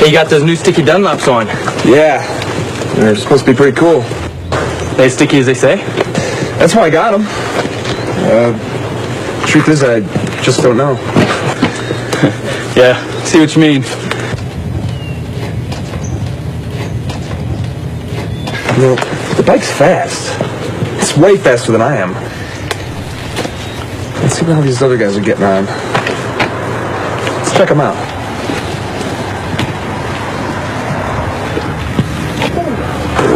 Hey, you got those new sticky Dunlops on. Yeah, they're supposed to be pretty cool. They as sticky as they say? That's why I got them. Truth is, I just don't know. Yeah, see what you mean. Well, the bike's fast. It's way faster than I am. Let's see how these other guys are getting on. Let's check them out.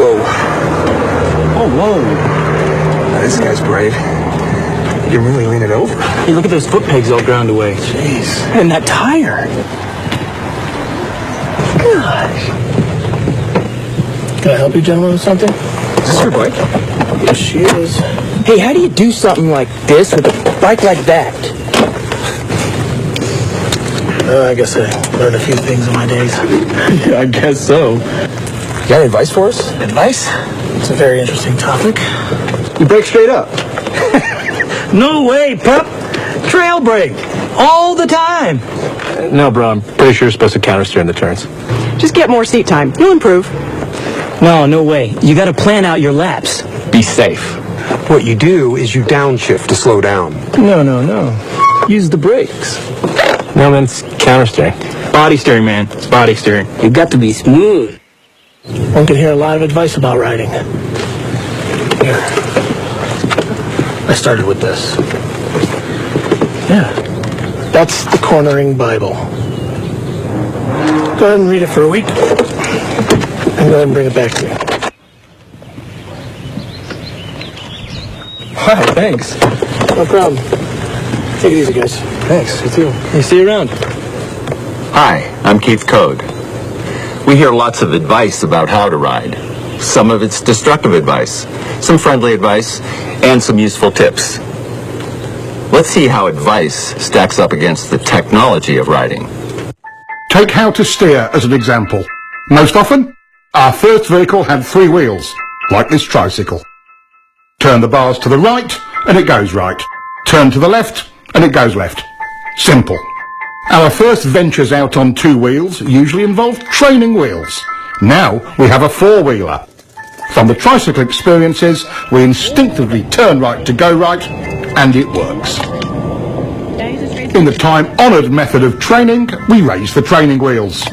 Whoa. Oh, whoa. Now, this guy's brave. You can really lean it over. Hey, look at those foot pegs all ground away. Jeez. And that tire. Gosh. Can I help you, gentlemen, with something? Is this your bike? Yes, she is. Hey, how do you do something like this with a bike like that? I guess I learned a few things in my days. Yeah, I guess so. You got any advice for us? Advice? It's a very interesting topic. You brake straight up. No way, pup. Trail brake. All the time. No, bro, I'm pretty sure you're supposed to counter steer in the turns. Just get more seat time. You'll improve. No way. You got to plan out your laps. Be safe. What you do is you downshift to slow down. No. Use the brakes. No, man, it's counter steering. Body steering, man. It's body steering. You got to be smooth. One can hear a lot of advice about riding. Here. I started with this. Yeah. That's the Cornering Bible. Go ahead and read it for a week. And go ahead and bring it back to me. Hi, thanks. No problem. Take it easy, guys. Thanks, you too. Hey, see you around. Hi, I'm Keith Code. We hear lots of advice about how to ride. Some of it's destructive advice, some friendly advice, and some useful tips. Let's see how advice stacks up against the technology of riding. Take how to steer as an example. Most often, our first vehicle had 3 wheels, like this tricycle. Turn the bars to the right, and it goes right. Turn to the left, and it goes left. Simple. Our first ventures out on 2 wheels usually involved training wheels. Now we have a 4-wheeler. From the tricycle experiences, we instinctively turn right to go right, and it works. In the time-honoured method of training, we raise the training wheels.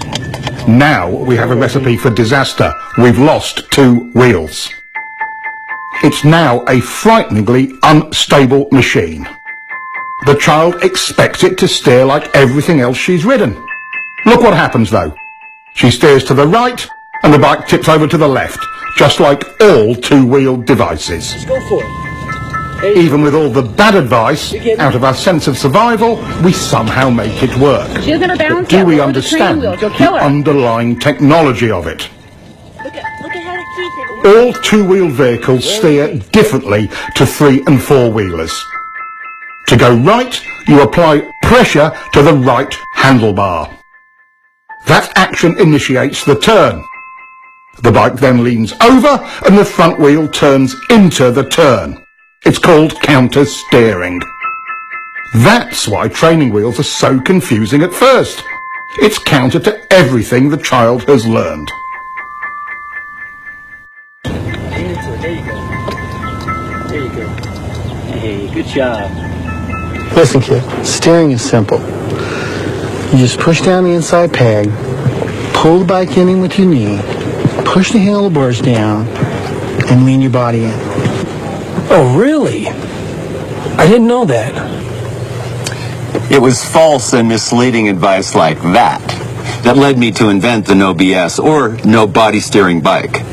Now we have a recipe for disaster. We've lost 2 wheels. It's now a frighteningly unstable machine. The child expects it to steer like everything else she's ridden. Look what happens though. She steers to the right and the bike tips over to the left, just like all 2-wheeled devices. Just go for it. Even with all the bad advice, out of our sense of survival, we somehow make it work. She doesn't ever balance. But do we understand the underlying technology of it? Look at how it keeps it. All 2-wheel vehicles steer differently to 3- and 4-wheelers. To go right, you apply pressure to the right handlebar. That action initiates the turn. The bike then leans over and the front wheel turns into the turn. It's called counter steering. That's why training wheels are so confusing at first. It's counter to everything the child has learned. There you go. Hey, good job. Listen, kid, steering is simple. You just push down the inside peg, pull the bike in with your knee, push the handlebars down, and lean your body in. Oh, really? I didn't know that. It was false and misleading advice like that led me to invent the no BS or no body steering bike.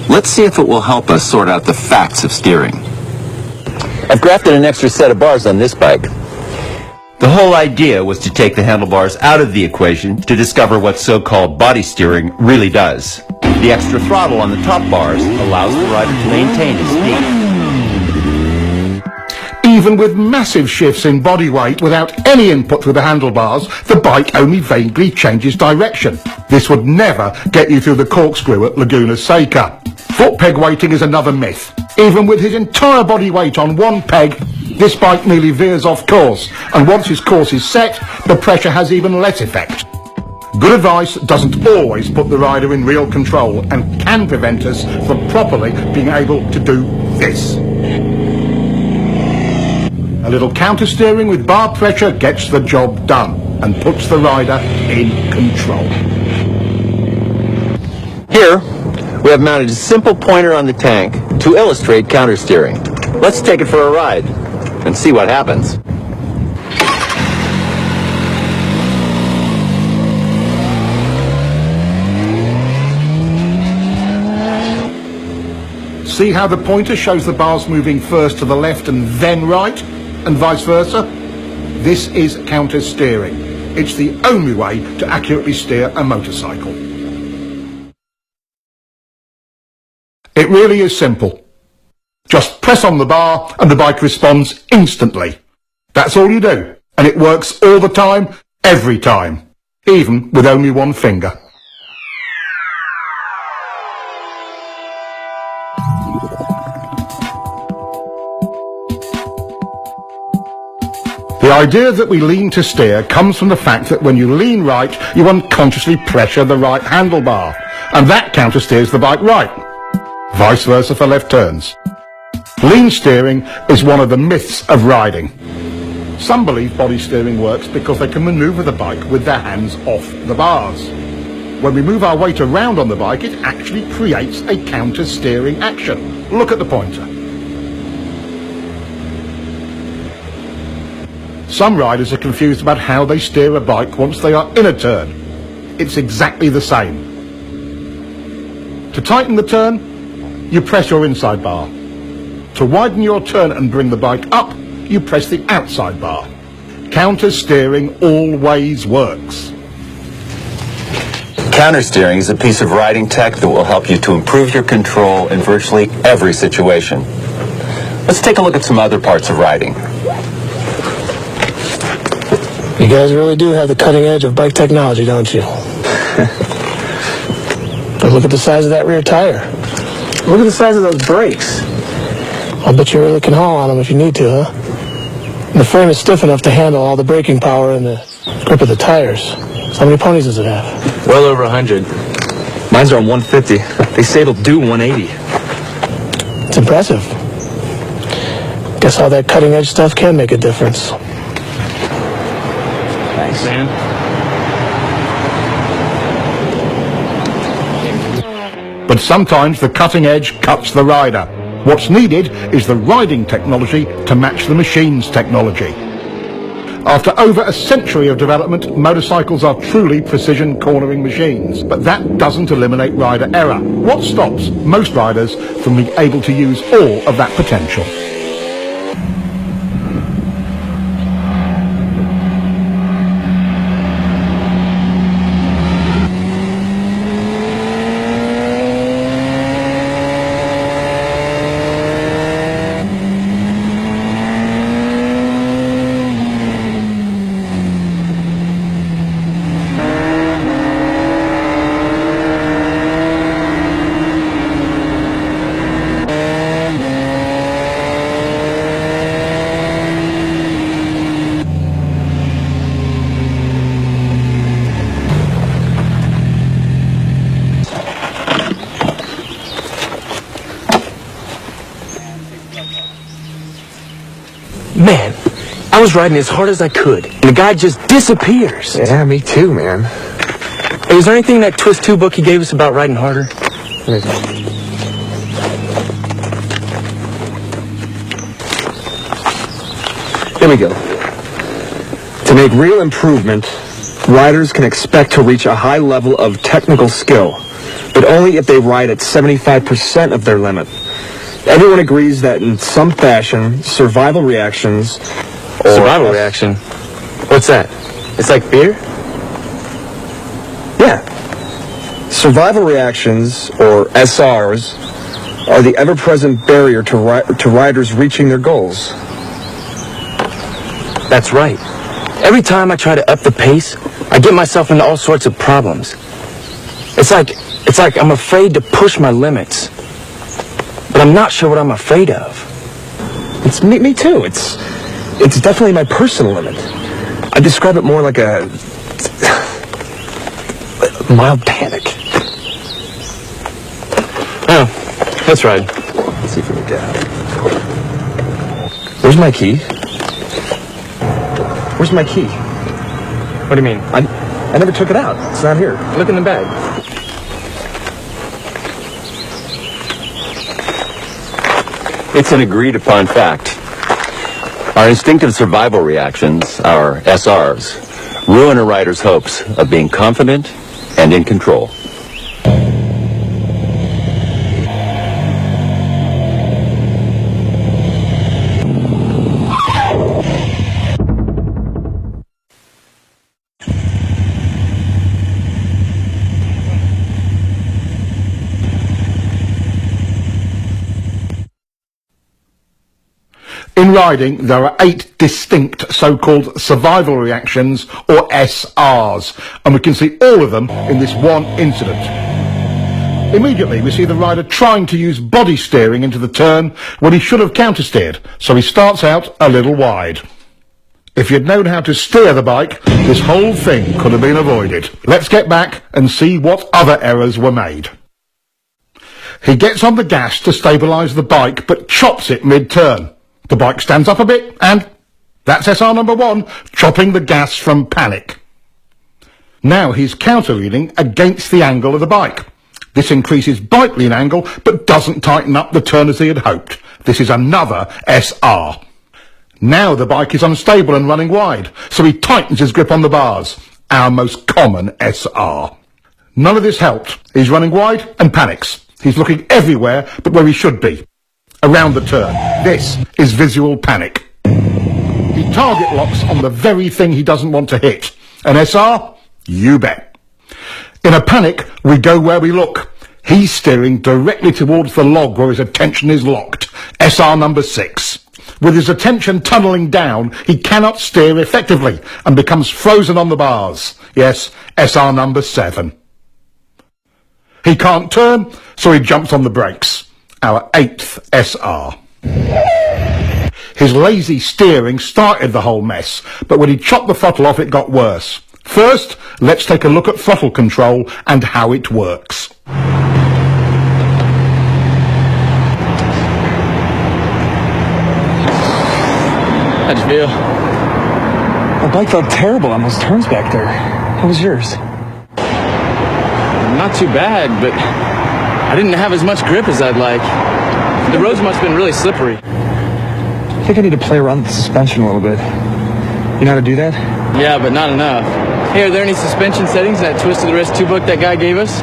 Let's see if it will help us sort out the facts of steering. I've grafted an extra set of bars on this bike. The whole idea was to take the handlebars out of the equation to discover what so-called body steering really does. The extra throttle on the top bars allows the rider to maintain his speed. Even with massive shifts in body weight without any input through the handlebars, the bike only vaguely changes direction. This would never get you through the corkscrew at Laguna Seca. Foot peg weighting is another myth. Even with his entire body weight on one peg, this bike nearly veers off course, and once his course is set, the pressure has even less effect. Good advice doesn't always put the rider in real control and can prevent us from properly being able to do this. A little counter-steering with bar pressure gets the job done and puts the rider in control. Here, we have mounted a simple pointer on the tank to illustrate counter-steering. Let's take it for a ride and see what happens. See how the pointer shows the bars moving first to the left and then right, and vice versa? This is counter-steering. It's the only way to accurately steer a motorcycle. It really is simple. Just press on the bar and the bike responds instantly. That's all you do, and it works all the time, every time, even with only one finger. The idea that we lean to steer comes from the fact that when you lean right, you unconsciously pressure the right handlebar, and that counter-steers the bike right. Vice versa for left turns. Lean steering is one of the myths of riding. Some believe body steering works because they can maneuver the bike with their hands off the bars. When we move our weight around on the bike, it actually creates a counter-steering action. Look at the pointer. Some riders are confused about how they steer a bike once they are in a turn. It's exactly the same. To tighten the turn, you press your inside bar. To widen your turn and bring the bike up, you press the outside bar. Counter-steering always works. Counter-steering is a piece of riding tech that will help you to improve your control in virtually every situation. Let's take a look at some other parts of riding. You guys really do have the cutting edge of bike technology, don't you? But look at the size of that rear tire. Look at the size of those brakes. I'll bet you really can haul on them if you need to, huh? And the frame is stiff enough to handle all the braking power and the grip of the tires. So how many ponies does it have? Well over 100. Mine's are on 150. They say it'll do 180. It's impressive. Guess all that cutting edge stuff can make a difference. Thanks, man. But sometimes the cutting edge cuts the rider. What's needed is the riding technology to match the machine's technology. After over a century of development, motorcycles are truly precision cornering machines. But that doesn't eliminate rider error. What stops most riders from being able to use all of that potential? Man, I was riding as hard as I could, and the guy just disappears. Yeah, me too, man. Hey, is there anything in that Twist 2 book he gave us about riding harder? Here we go. To make real improvement, riders can expect to reach a high level of technical skill, but only if they ride at 75% of their limit. Everyone agrees that in some fashion, survival reactions... Survival reaction? What's that? It's like beer? Yeah. Survival reactions, or SRs, are the ever-present barrier to riders reaching their goals. That's right. Every time I try to up the pace, I get myself into all sorts of problems. It's like I'm afraid to push my limits. But I'm not sure what I'm afraid of. It's me too. It's definitely my personal limit. I describe it more like a Mild panic. Oh, let's ride. Let's see if we can get out. Where's my key? Where's my key? What do you mean? I never took it out. It's not here. Look in the bag. It's an agreed upon fact. Our instinctive survival reactions, our SRs, ruin a rider's hopes of being confident and in control. In riding, there are 8 distinct so-called survival reactions, or SRs, and we can see all of them in this one incident. Immediately, we see the rider trying to use body steering into the turn when he should have countersteered, so he starts out a little wide. If you'd known how to steer the bike, this whole thing could have been avoided. Let's get back and see what other errors were made. He gets on the gas to stabilise the bike, but chops it mid-turn. The bike stands up a bit, and that's SR number 1, chopping the gas from panic. Now he's counter-leaning against the angle of the bike. This increases bike lean angle, but doesn't tighten up the turn as he had hoped. This is another SR. Now the bike is unstable and running wide, so he tightens his grip on the bars. Our most common SR. None of this helped. He's running wide and panics. He's looking everywhere but where he should be. Around the turn. This is visual panic. He target locks on the very thing he doesn't want to hit. An SR? You bet. In a panic, we go where we look. He's steering directly towards the log where his attention is locked. SR number 6. With his attention tunnelling down, he cannot steer effectively and becomes frozen on the bars. Yes, SR number 7. He can't turn, so he jumps on the brakes. Our 8th SR. His lazy steering started the whole mess, but when he chopped the throttle off, it got worse. First, let's take a look at throttle control and how it works. How'd you feel? My bike felt terrible on those turns back there. How was yours? Not too bad, but I didn't have as much grip as I'd like. The roads must have been really slippery. I think I need to play around with the suspension a little bit. You know how to do that? Yeah, but not enough. Hey, are there any suspension settings in that twist of the wrist 2 book that guy gave us?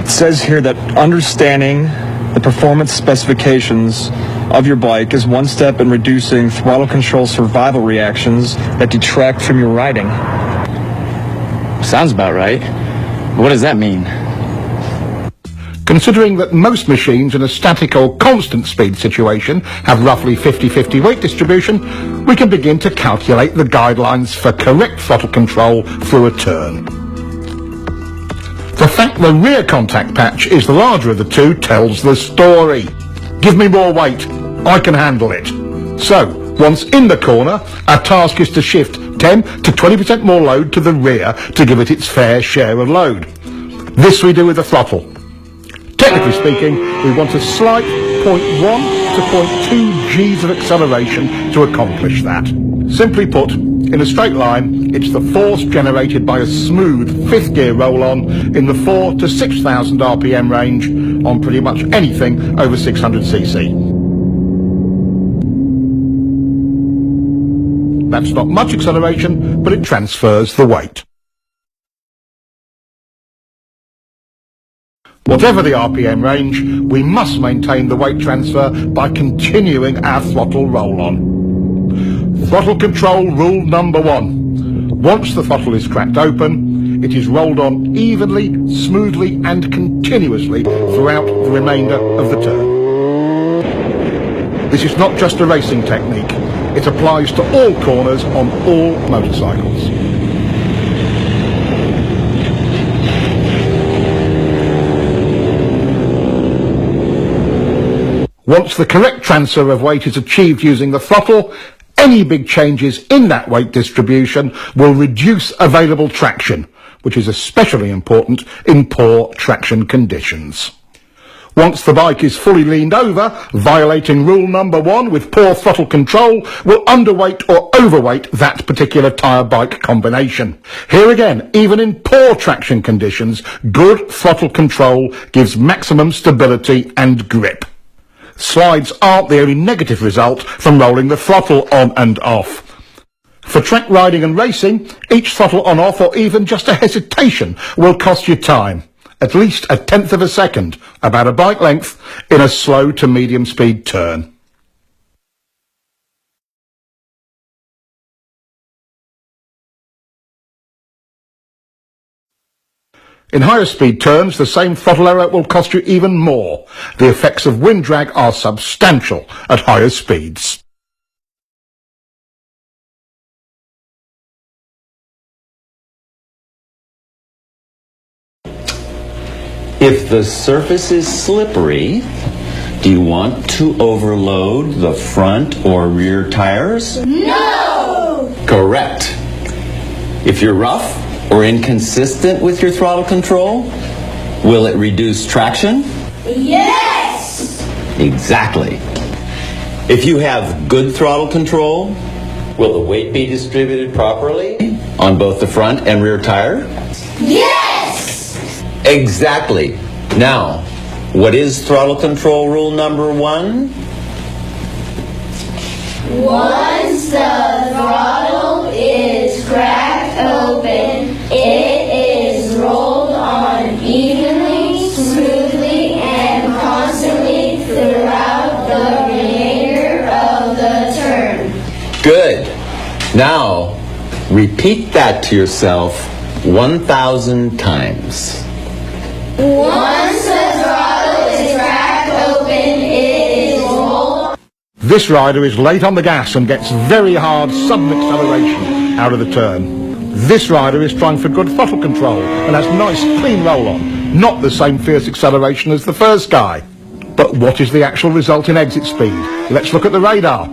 It says here that understanding the performance specifications of your bike is one step in reducing throttle control survival reactions that detract from your riding. Sounds about right. What does that mean? Considering that most machines in a static or constant speed situation have roughly 50-50 weight distribution, we can begin to calculate the guidelines for correct throttle control through a turn. The fact the rear contact patch is the larger of the two tells the story. Give me more weight, I can handle it. So, once in the corner, our task is to shift 10 to 20% more load to the rear to give it its fair share of load. This we do with the throttle. Technically speaking, we want a slight 0.1 to 0.2 G's of acceleration to accomplish that. Simply put, in a straight line, it's the force generated by a smooth 5th gear roll-on in the 4 to 6,000 RPM range on pretty much anything over 600cc. That's not much acceleration, but it transfers the weight. Whatever the RPM range, we must maintain the weight transfer by continuing our throttle roll-on. Throttle control rule number 1. Once the throttle is cracked open, it is rolled on evenly, smoothly and continuously throughout the remainder of the turn. This is not just a racing technique. It applies to all corners on all motorcycles. Once the correct transfer of weight is achieved using the throttle, any big changes in that weight distribution will reduce available traction, which is especially important in poor traction conditions. Once the bike is fully leaned over, violating rule number 1 with poor throttle control will underweight or overweight that particular tyre bike combination. Here again, even in poor traction conditions, good throttle control gives maximum stability and grip. Slides aren't the only negative result from rolling the throttle on and off. For track riding and racing, each throttle on off or even just a hesitation will cost you time. At least 1/10 of a second, about a bike length, in a slow to medium speed turn. In higher speed turns, the same throttle error will cost you even more. The effects of wind drag are substantial at higher speeds. If the surface is slippery, do you want to overload the front or rear tires? No! Correct. If you're rough or inconsistent with your throttle control, will it reduce traction? Yes! Exactly. If you have good throttle control, will the weight be distributed properly on both the front and rear tire? Yes! Exactly. Now, what is throttle control rule number 1? Once the throttle is cracked open, it is rolled on evenly, smoothly, and constantly throughout the remainder of the turn. Good. Now, repeat that to yourself 1,000 times. Once the throttle is cracked open, it is rolled. This rider is late on the gas and gets very hard sudden acceleration out of the turn. This rider is trying for good throttle control and has nice clean roll on, not the same fierce acceleration as the first guy. But what is the actual result in exit speed? Let's look at the radar.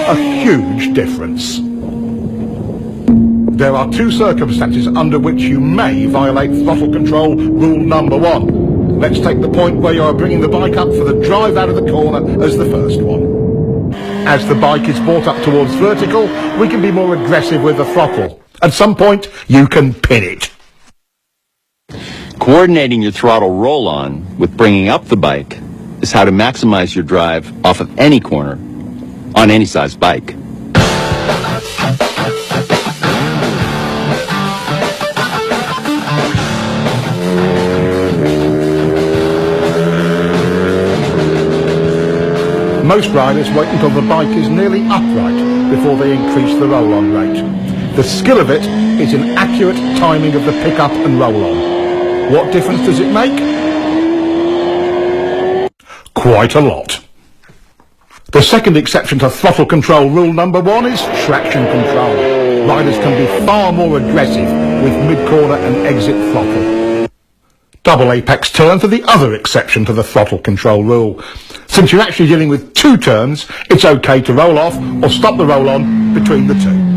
A huge difference. There are 2 circumstances under which you may violate throttle control rule number 1. Let's take the point where you are bringing the bike up for the drive out of the corner as the first one. As the bike is brought up towards vertical, we can be more aggressive with the throttle. At some point, you can pin it. Coordinating your throttle roll-on with bringing up the bike is how to maximize your drive off of any corner on any size bike. Most riders wait until the bike is nearly upright before they increase the roll-on rate. The skill of it is in accurate timing of the pickup and roll-on. What difference does it make? Quite a lot. The second exception to throttle control rule number 1 is traction control. Riders can be far more aggressive with mid-corner and exit throttle. Double apex turns are the other exception to the throttle control rule. Since you're actually dealing with 2 turns, it's okay to roll off or stop the roll on between the 2.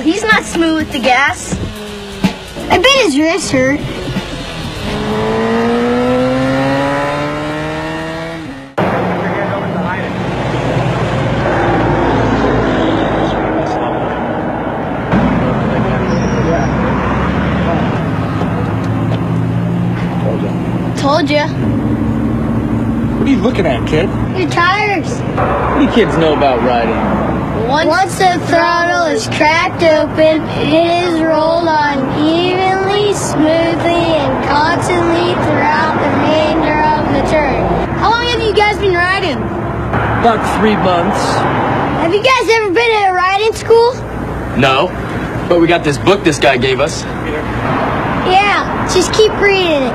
He's not smooth with the gas. I bet his wrist hurt. Told ya. What are you looking at, kid? Your tires. What do you kids know about riding? Once the throttle is cracked open, it is rolled on evenly, smoothly, and constantly throughout the remainder of the turn. How long have you guys been riding? About 3 months. Have you guys ever been at a riding school? No, but we got this book this guy gave us. Yeah, just keep reading it.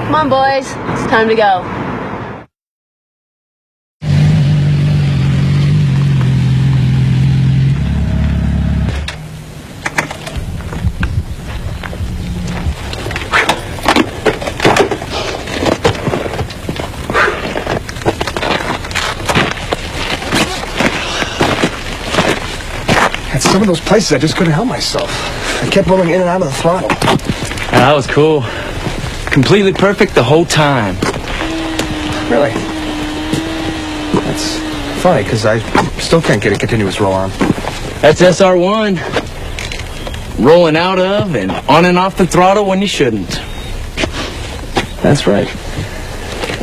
Come on, boys. It's time to go. At some of those places, I just couldn't help myself. I kept rolling in and out of the throttle. That was cool. Completely perfect the whole time. Really? That's funny, because I still can't get a continuous roll on. That's SR1. Rolling out of and on and off the throttle when you shouldn't. That's right.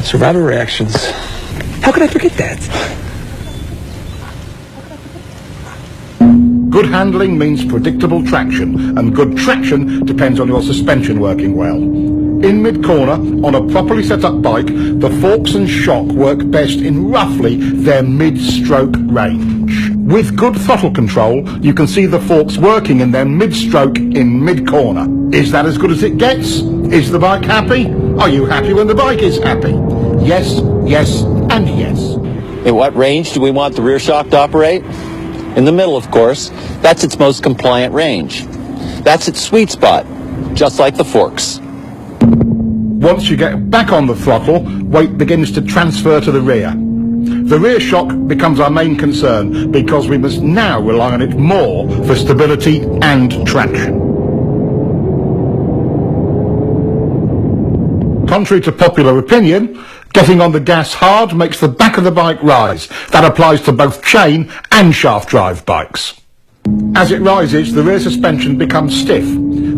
Survivor reactions. How could I forget that? Good handling means predictable traction, and good traction depends on your suspension working well. In mid-corner, on a properly set up bike, the forks and shock work best in roughly their mid-stroke range. With good throttle control, you can see the forks working in their mid-stroke in mid-corner. Is that as good as it gets? Is the bike happy? Are you happy when the bike is happy? Yes, yes, and yes. At what range do we want the rear shock to operate? In the middle, of course. That's its most compliant range. That's its sweet spot, just like the forks. Once you get back on the throttle, weight begins to transfer to the rear. The rear shock becomes our main concern because we must now rely on it more for stability and traction. Contrary to popular opinion, getting on the gas hard makes the back of the bike rise. That applies to both chain and shaft drive bikes. As it rises, the rear suspension becomes stiff.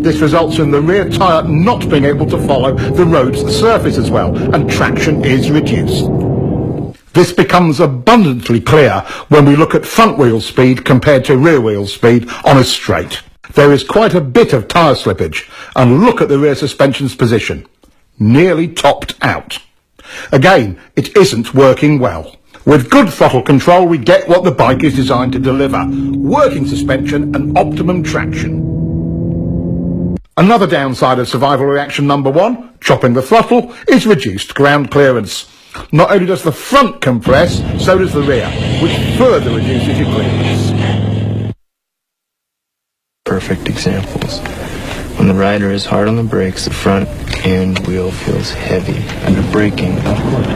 This results in the rear tyre not being able to follow the road's surface as well, and traction is reduced. This becomes abundantly clear when we look at front wheel speed compared to rear wheel speed on a straight. There is quite a bit of tyre slippage, and look at the rear suspension's position. Nearly topped out. Again, it isn't working well. With good throttle control, we get what the bike is designed to deliver: working suspension and optimum traction. Another downside of survival reaction number 1, chopping the throttle, is reduced ground clearance. Not only does the front compress, so does the rear, which further reduces your clearance. Perfect examples. When the rider is hard on the brakes, the front end wheel feels heavy under braking upward.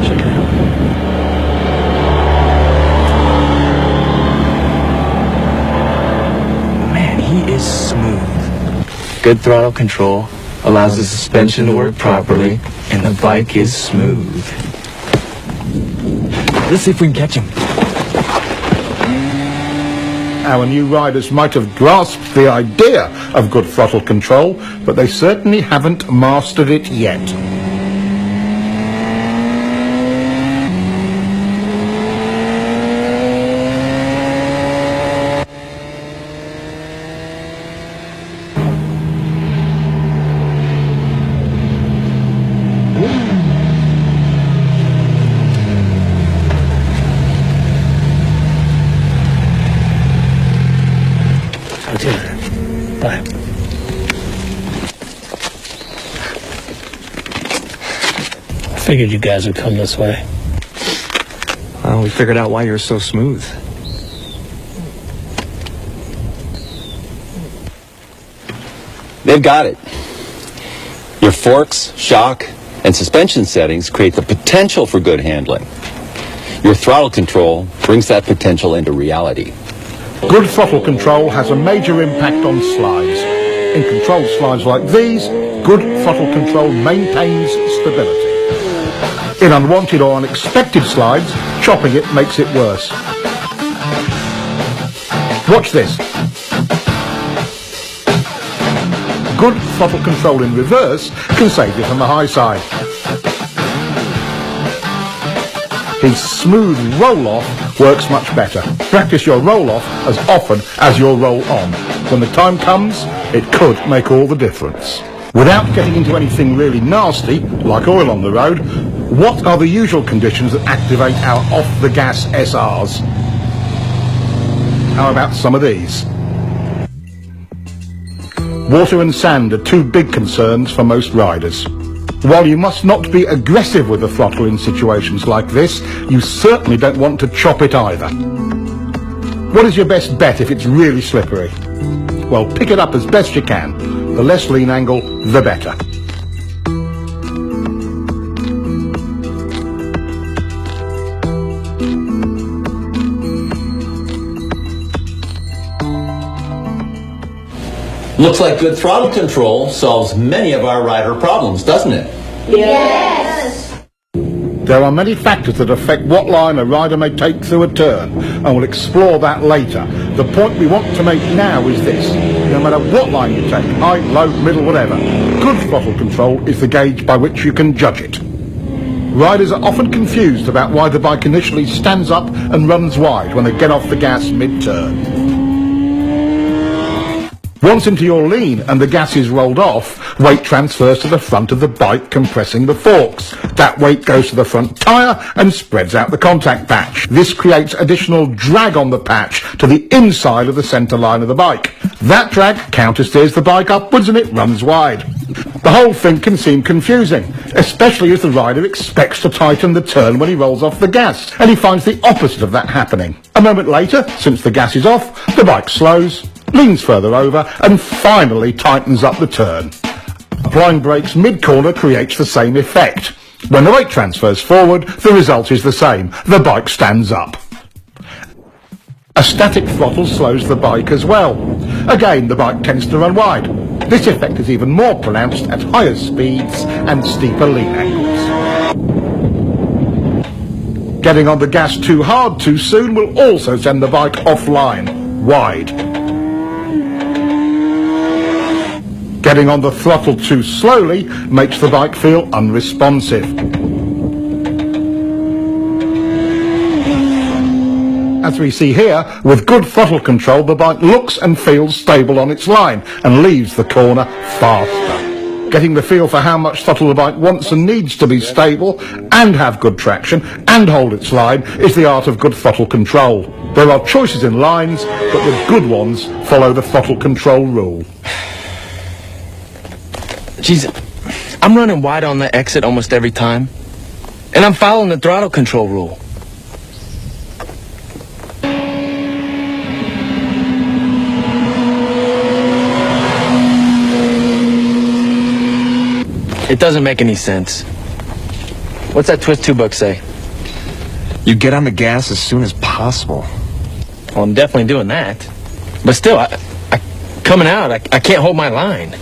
Check it out. Man, he is smooth. Good throttle control allows the suspension to work properly, and the bike is smooth. Let's see if we can catch him. Our new riders might have grasped the idea of good throttle control, but they certainly haven't mastered it yet. Bye. I figured you guys would come this way. Well, we figured out why you're so smooth. They've got it. Your forks, shock, and suspension settings create the potential for good handling. Your throttle control brings that potential into reality. Good throttle control has a major impact on slides. In controlled slides like these, good throttle control maintains stability. In unwanted or unexpected slides, chopping it makes it worse. Watch this. Good throttle control in reverse can save you from the high side. His smooth roll-off works much better. Practice your roll-off as often as your roll-on. When the time comes, it could make all the difference. Without getting into anything really nasty, like oil on the road, what are the usual conditions that activate our off-the-gas SRs? How about some of these? Water and sand are two big concerns for most riders. While you must not be aggressive with the throttle in situations like this, you certainly don't want to chop it either. What is your best bet if it's really slippery? Well, pick it up as best you can. The less lean angle, the better. Looks like good throttle control solves many of our rider problems, doesn't it? Yes. There are many factors that affect what line a rider may take through a turn, and we'll explore that later. The point we want to make now is this: no matter what line you take, high, low, middle, whatever, good throttle control is the gauge by which you can judge it. Riders are often confused about why the bike initially stands up and runs wide when they get off the gas mid-turn. Once into your lean and the gas is rolled off, weight transfers to the front of the bike, compressing the forks. That weight goes to the front tyre and spreads out the contact patch. This creates additional drag on the patch to the inside of the centre line of the bike. That drag countersteers the bike upwards and it runs wide. The whole thing can seem confusing, especially as the rider expects to tighten the turn when he rolls off the gas, and he finds the opposite of that happening. A moment later, since the gas is off, the bike slows, leans further over, and finally tightens up the turn. Applying brakes mid-corner creates the same effect. When the weight transfers forward, the result is the same. The bike stands up. A static throttle slows the bike as well. Again, the bike tends to run wide. This effect is even more pronounced at higher speeds and steeper lean angles. Getting on the gas too hard too soon will also send the bike offline, wide. Getting on the throttle too slowly makes the bike feel unresponsive. As we see here, with good throttle control, the bike looks and feels stable on its line and leaves the corner faster. Getting the feel for how much throttle the bike wants and needs to be stable and have good traction and hold its line is the art of good throttle control. There are choices in lines, but the good ones follow the throttle control rule. Jeez, I'm running wide on the exit almost every time, and I'm following the throttle control rule. It doesn't make any sense. What's that twist 2 book say? You get on the gas as soon as possible. Well, I'm definitely doing that. But still, coming out, I can't hold my line.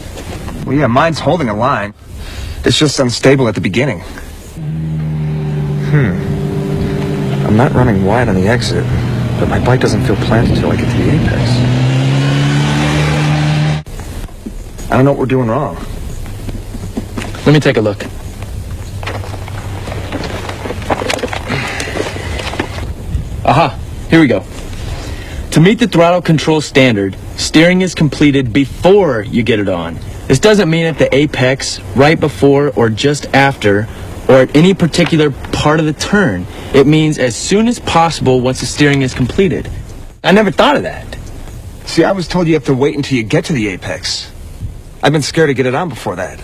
Well, yeah, mine's holding a line. It's just unstable at the beginning. I'm not running wide on the exit, but my bike doesn't feel planted till I get to the apex. I don't know what we're doing wrong. Let me take a look. Aha, here we go. To meet the throttle control standard, steering is completed before you get it on. This doesn't mean at the apex, right before, or just after, or at any particular part of the turn. It means as soon as possible once the steering is completed. I never thought of that. See, I was told you have to wait until you get to the apex. I've been scared to get it on before that.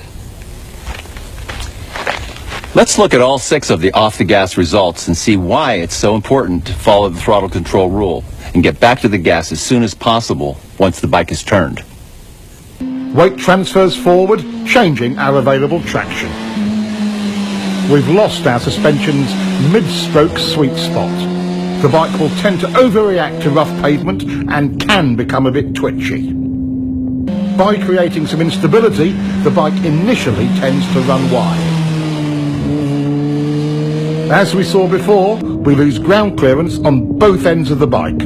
Let's look at all 6 of the off-the-gas results and see why it's so important to follow the throttle control rule and get back to the gas as soon as possible once the bike is turned. Weight transfers forward, changing our available traction. We've lost our suspension's mid-stroke sweet spot. The bike will tend to overreact to rough pavement and can become a bit twitchy. By creating some instability, the bike initially tends to run wide. As we saw before, we lose ground clearance on both ends of the bike.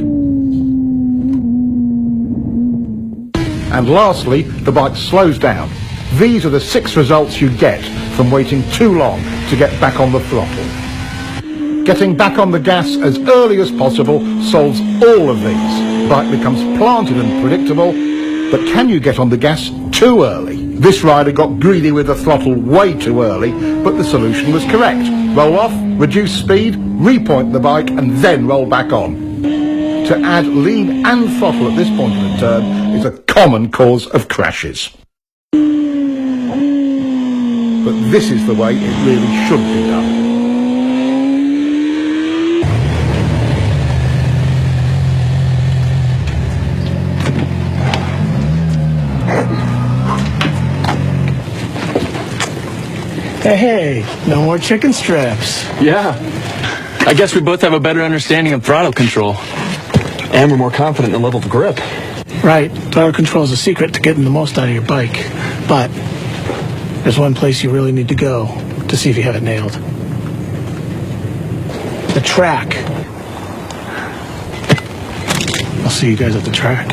And lastly, the bike slows down. These are the 6 results you get from waiting too long to get back on the throttle. Getting back on the gas as early as possible solves all of these. The bike becomes planted and predictable, but can you get on the gas too early? This rider got greedy with the throttle way too early, but the solution was correct. Roll off, reduce speed, repoint the bike, and then roll back on. To add lean and throttle at this point of the turn is a common cause of crashes. But this is the way it really should be done. Hey, no more chicken strips. Yeah. I guess we both have a better understanding of throttle control. And we're more confident in the level of grip. Right, throttle control is a secret to getting the most out of your bike. But there's one place you really need to go to see if you have it nailed. The track. I'll see you guys at the track.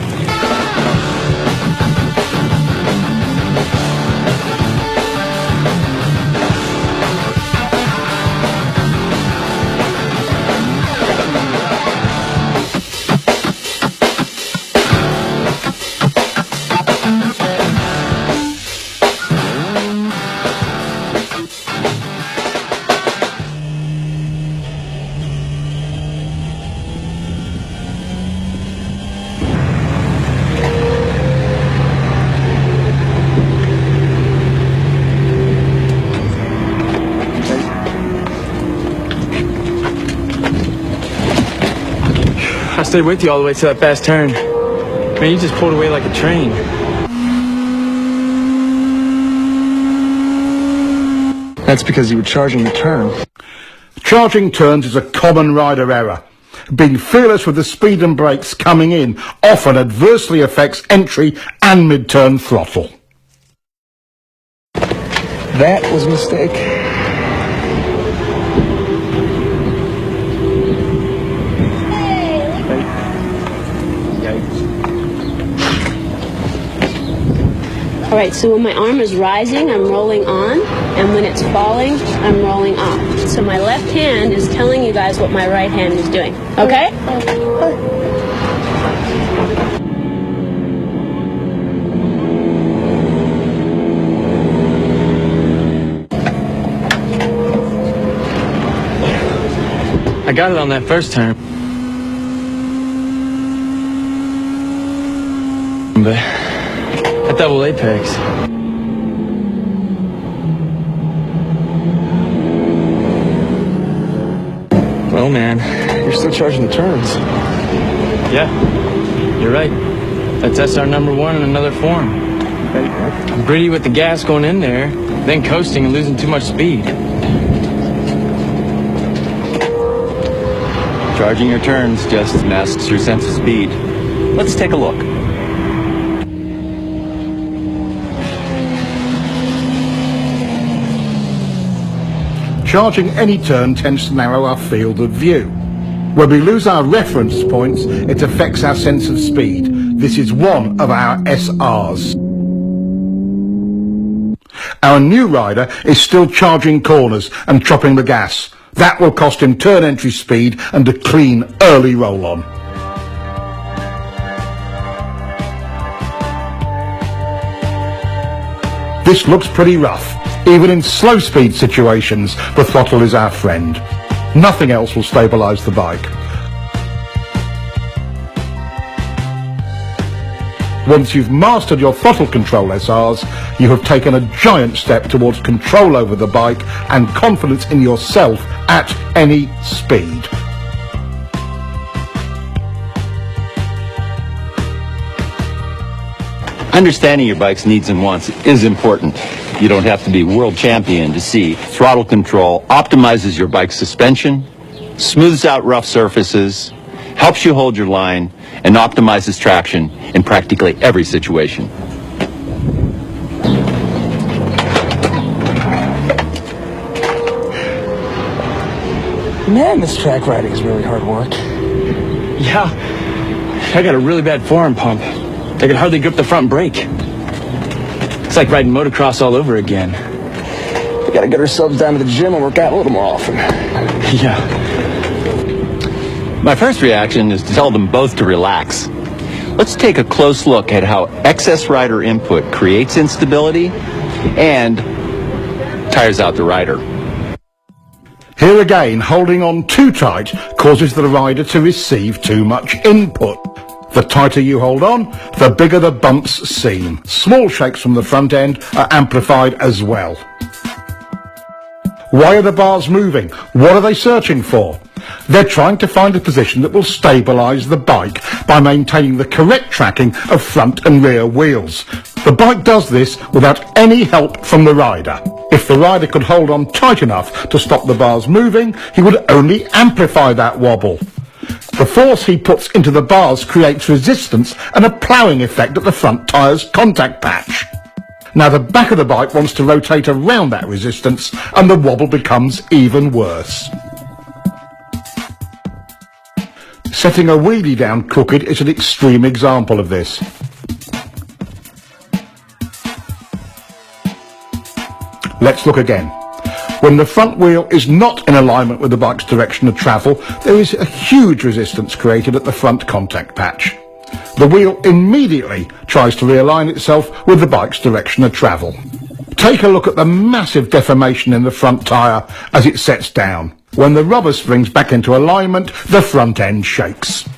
I stayed with you all the way to that fast turn. Man, you just pulled away like a train. That's because you were charging the turn. Charging turns is a common rider error. Being fearless with the speed and brakes coming in often adversely affects entry and mid-turn throttle. That was a mistake. All right, so when my arm is rising, I'm rolling on, and when it's falling, I'm rolling off. So my left hand is telling you guys what my right hand is doing, okay? I got it on that first turn. But that double apex. Well, man, you're still charging the turns. Yeah, you're right. That's SR number one in another form. I'm greedy with the gas going in there, then coasting and losing too much speed. Charging your turns just masks your sense of speed. Let's take a look. Charging any turn tends to narrow our field of view. When we lose our reference points, it affects our sense of speed. This is one of our SRs. Our new rider is still charging corners and chopping the gas. That will cost him turn entry speed and a clean early roll-on. This looks pretty rough. Even in slow speed situations, the throttle is our friend. Nothing else will stabilize the bike. Once you've mastered your throttle control SRs, you have taken a giant step towards control over the bike and confidence in yourself at any speed. Understanding your bike's needs and wants is important. You don't have to be world champion to see throttle control optimizes your bike's suspension, smooths out rough surfaces, helps you hold your line, and optimizes traction in practically every situation. Man, this track riding is really hard work. Yeah, I got a really bad forearm pump. I could hardly grip the front brake. It's like riding motocross all over again. We gotta get ourselves down to the gym and work out a little more often. Yeah. My first reaction is to tell them both to relax. Let's take a close look at how excess rider input creates instability and tires out the rider. Here again, holding on too tight causes the rider to receive too much input. The tighter you hold on, the bigger the bumps seem. Small shakes from the front end are amplified as well. Why are the bars moving? What are they searching for? They're trying to find a position that will stabilise the bike by maintaining the correct tracking of front and rear wheels. The bike does this without any help from the rider. If the rider could hold on tight enough to stop the bars moving, he would only amplify that wobble. The force he puts into the bars creates resistance and a ploughing effect at the front tyre's contact patch. Now the back of the bike wants to rotate around that resistance and the wobble becomes even worse. Setting a wheelie down crooked is an extreme example of this. Let's look again. When the front wheel is not in alignment with the bike's direction of travel, there is a huge resistance created at the front contact patch. The wheel immediately tries to realign itself with the bike's direction of travel. Take a look at the massive deformation in the front tyre as it sets down. When the rubber springs back into alignment, the front end shakes.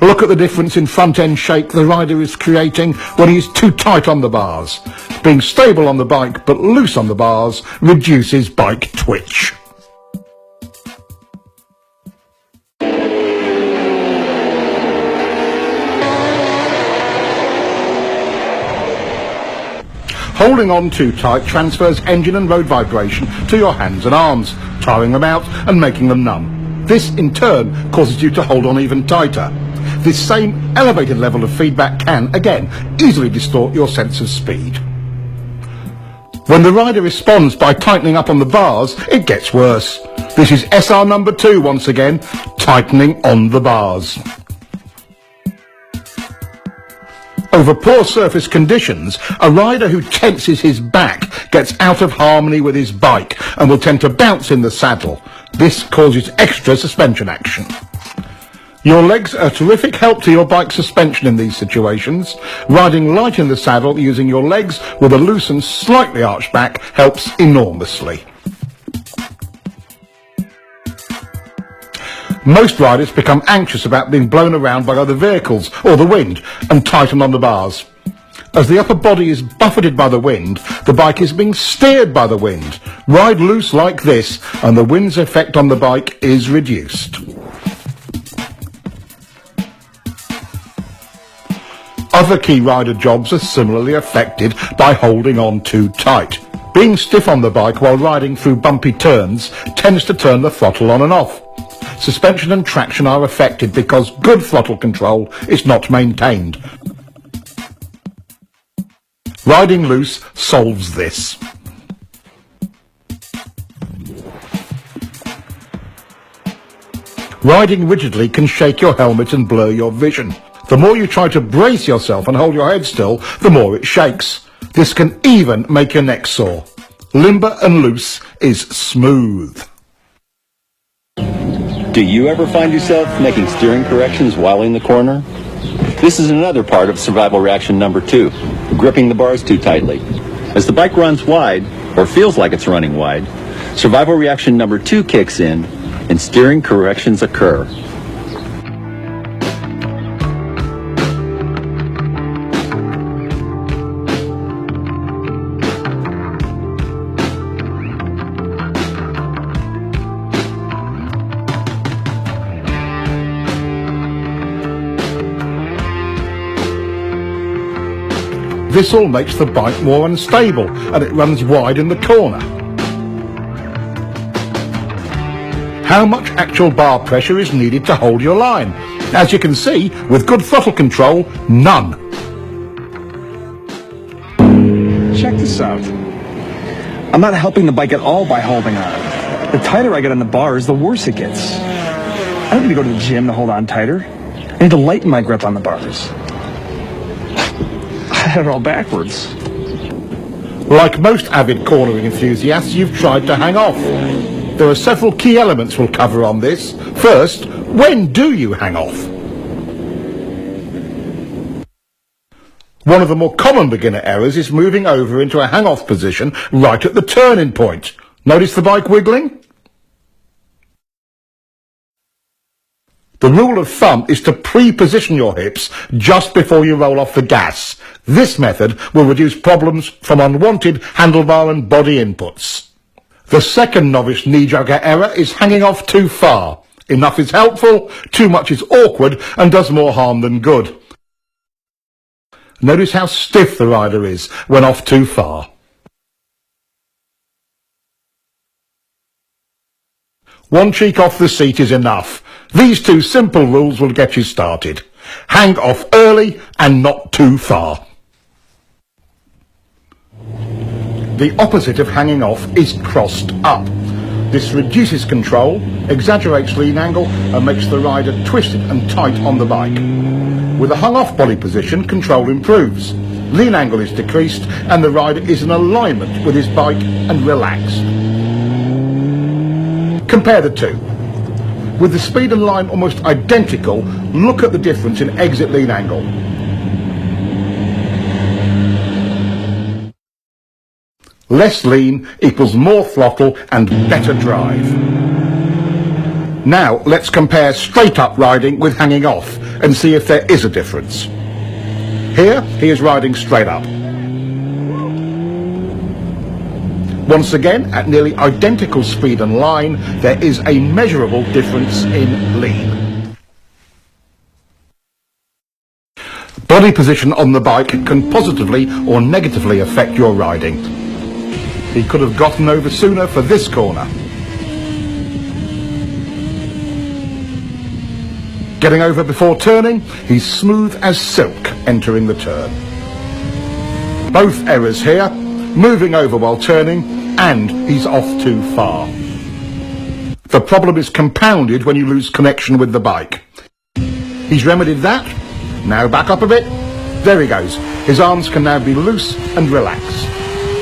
Look at the difference in front end shake the rider is creating when he is too tight on the bars. Being stable on the bike but loose on the bars reduces bike twitch. Holding on too tight transfers engine and road vibration to your hands and arms, tiring them out and making them numb. This in turn causes you to hold on even tighter. This same elevated level of feedback can, again, easily distort your sense of speed. When the rider responds by tightening up on the bars, it gets worse. This is SR number 2 once again, tightening on the bars. Over poor surface conditions, a rider who tenses his back gets out of harmony with his bike and will tend to bounce in the saddle. This causes extra suspension action. Your legs are a terrific help to your bike's suspension in these situations. Riding light in the saddle using your legs with a loose and slightly arched back helps enormously. Most riders become anxious about being blown around by other vehicles or the wind and tighten on the bars. As the upper body is buffeted by the wind, the bike is being steered by the wind. Ride loose like this and the wind's effect on the bike is reduced. Other key rider jobs are similarly affected by holding on too tight. Being stiff on the bike while riding through bumpy turns tends to turn the throttle on and off. Suspension and traction are affected because good throttle control is not maintained. Riding loose solves this. Riding rigidly can shake your helmet and blur your vision. The more you try to brace yourself and hold your head still, the more it shakes. This can even make your neck sore. Limber and loose is smooth. Do you ever find yourself making steering corrections while in the corner? This is another part of survival reaction number 2, gripping the bars too tightly. As the bike runs wide, or feels like it's running wide, survival reaction number 2 kicks in and steering corrections occur. This all makes the bike more unstable and it runs wide in the corner. How much actual bar pressure is needed to hold your line? As you can see, with good throttle control, none. Check this out. I'm not helping the bike at all by holding on. The tighter I get on the bars, the worse it gets. I don't need to go to the gym to hold on tighter. I need to lighten my grip on the bars. I had it all backwards. Like most avid cornering enthusiasts, you've tried to hang off. There are several key elements we'll cover on this. First, when do you hang off? One of the more common beginner errors is moving over into a hang-off position right at the turning point. Notice the bike wiggling? The rule of thumb is to pre-position your hips just before you roll off the gas. This method will reduce problems from unwanted handlebar and body inputs. The second novice knee-jogger error is hanging off too far. Enough is helpful, too much is awkward and does more harm than good. Notice how stiff the rider is when off too far. One cheek off the seat is enough. These two simple rules will get you started. Hang off early and not too far. The opposite of hanging off is crossed up. This reduces control, exaggerates lean angle and makes the rider twisted and tight on the bike. With a hung-off body position, control improves. Lean angle is decreased and the rider is in alignment with his bike and relaxed. Compare the two. With the speed and line almost identical, look at the difference in exit lean angle. Less lean equals more throttle and better drive. Now let's compare straight up riding with hanging off and see if there is a difference. Here he is riding straight up. Once again, at nearly identical speed and line, there is a measurable difference in lean. Body position on the bike can positively or negatively affect your riding. He could have gotten over sooner for this corner. Getting over before turning, he's smooth as silk entering the turn. Both errors here, moving over while turning, and he's off too far. The problem is compounded when you lose connection with the bike. He's remedied that. Now back up a bit. There he goes. His arms can now be loose and relaxed.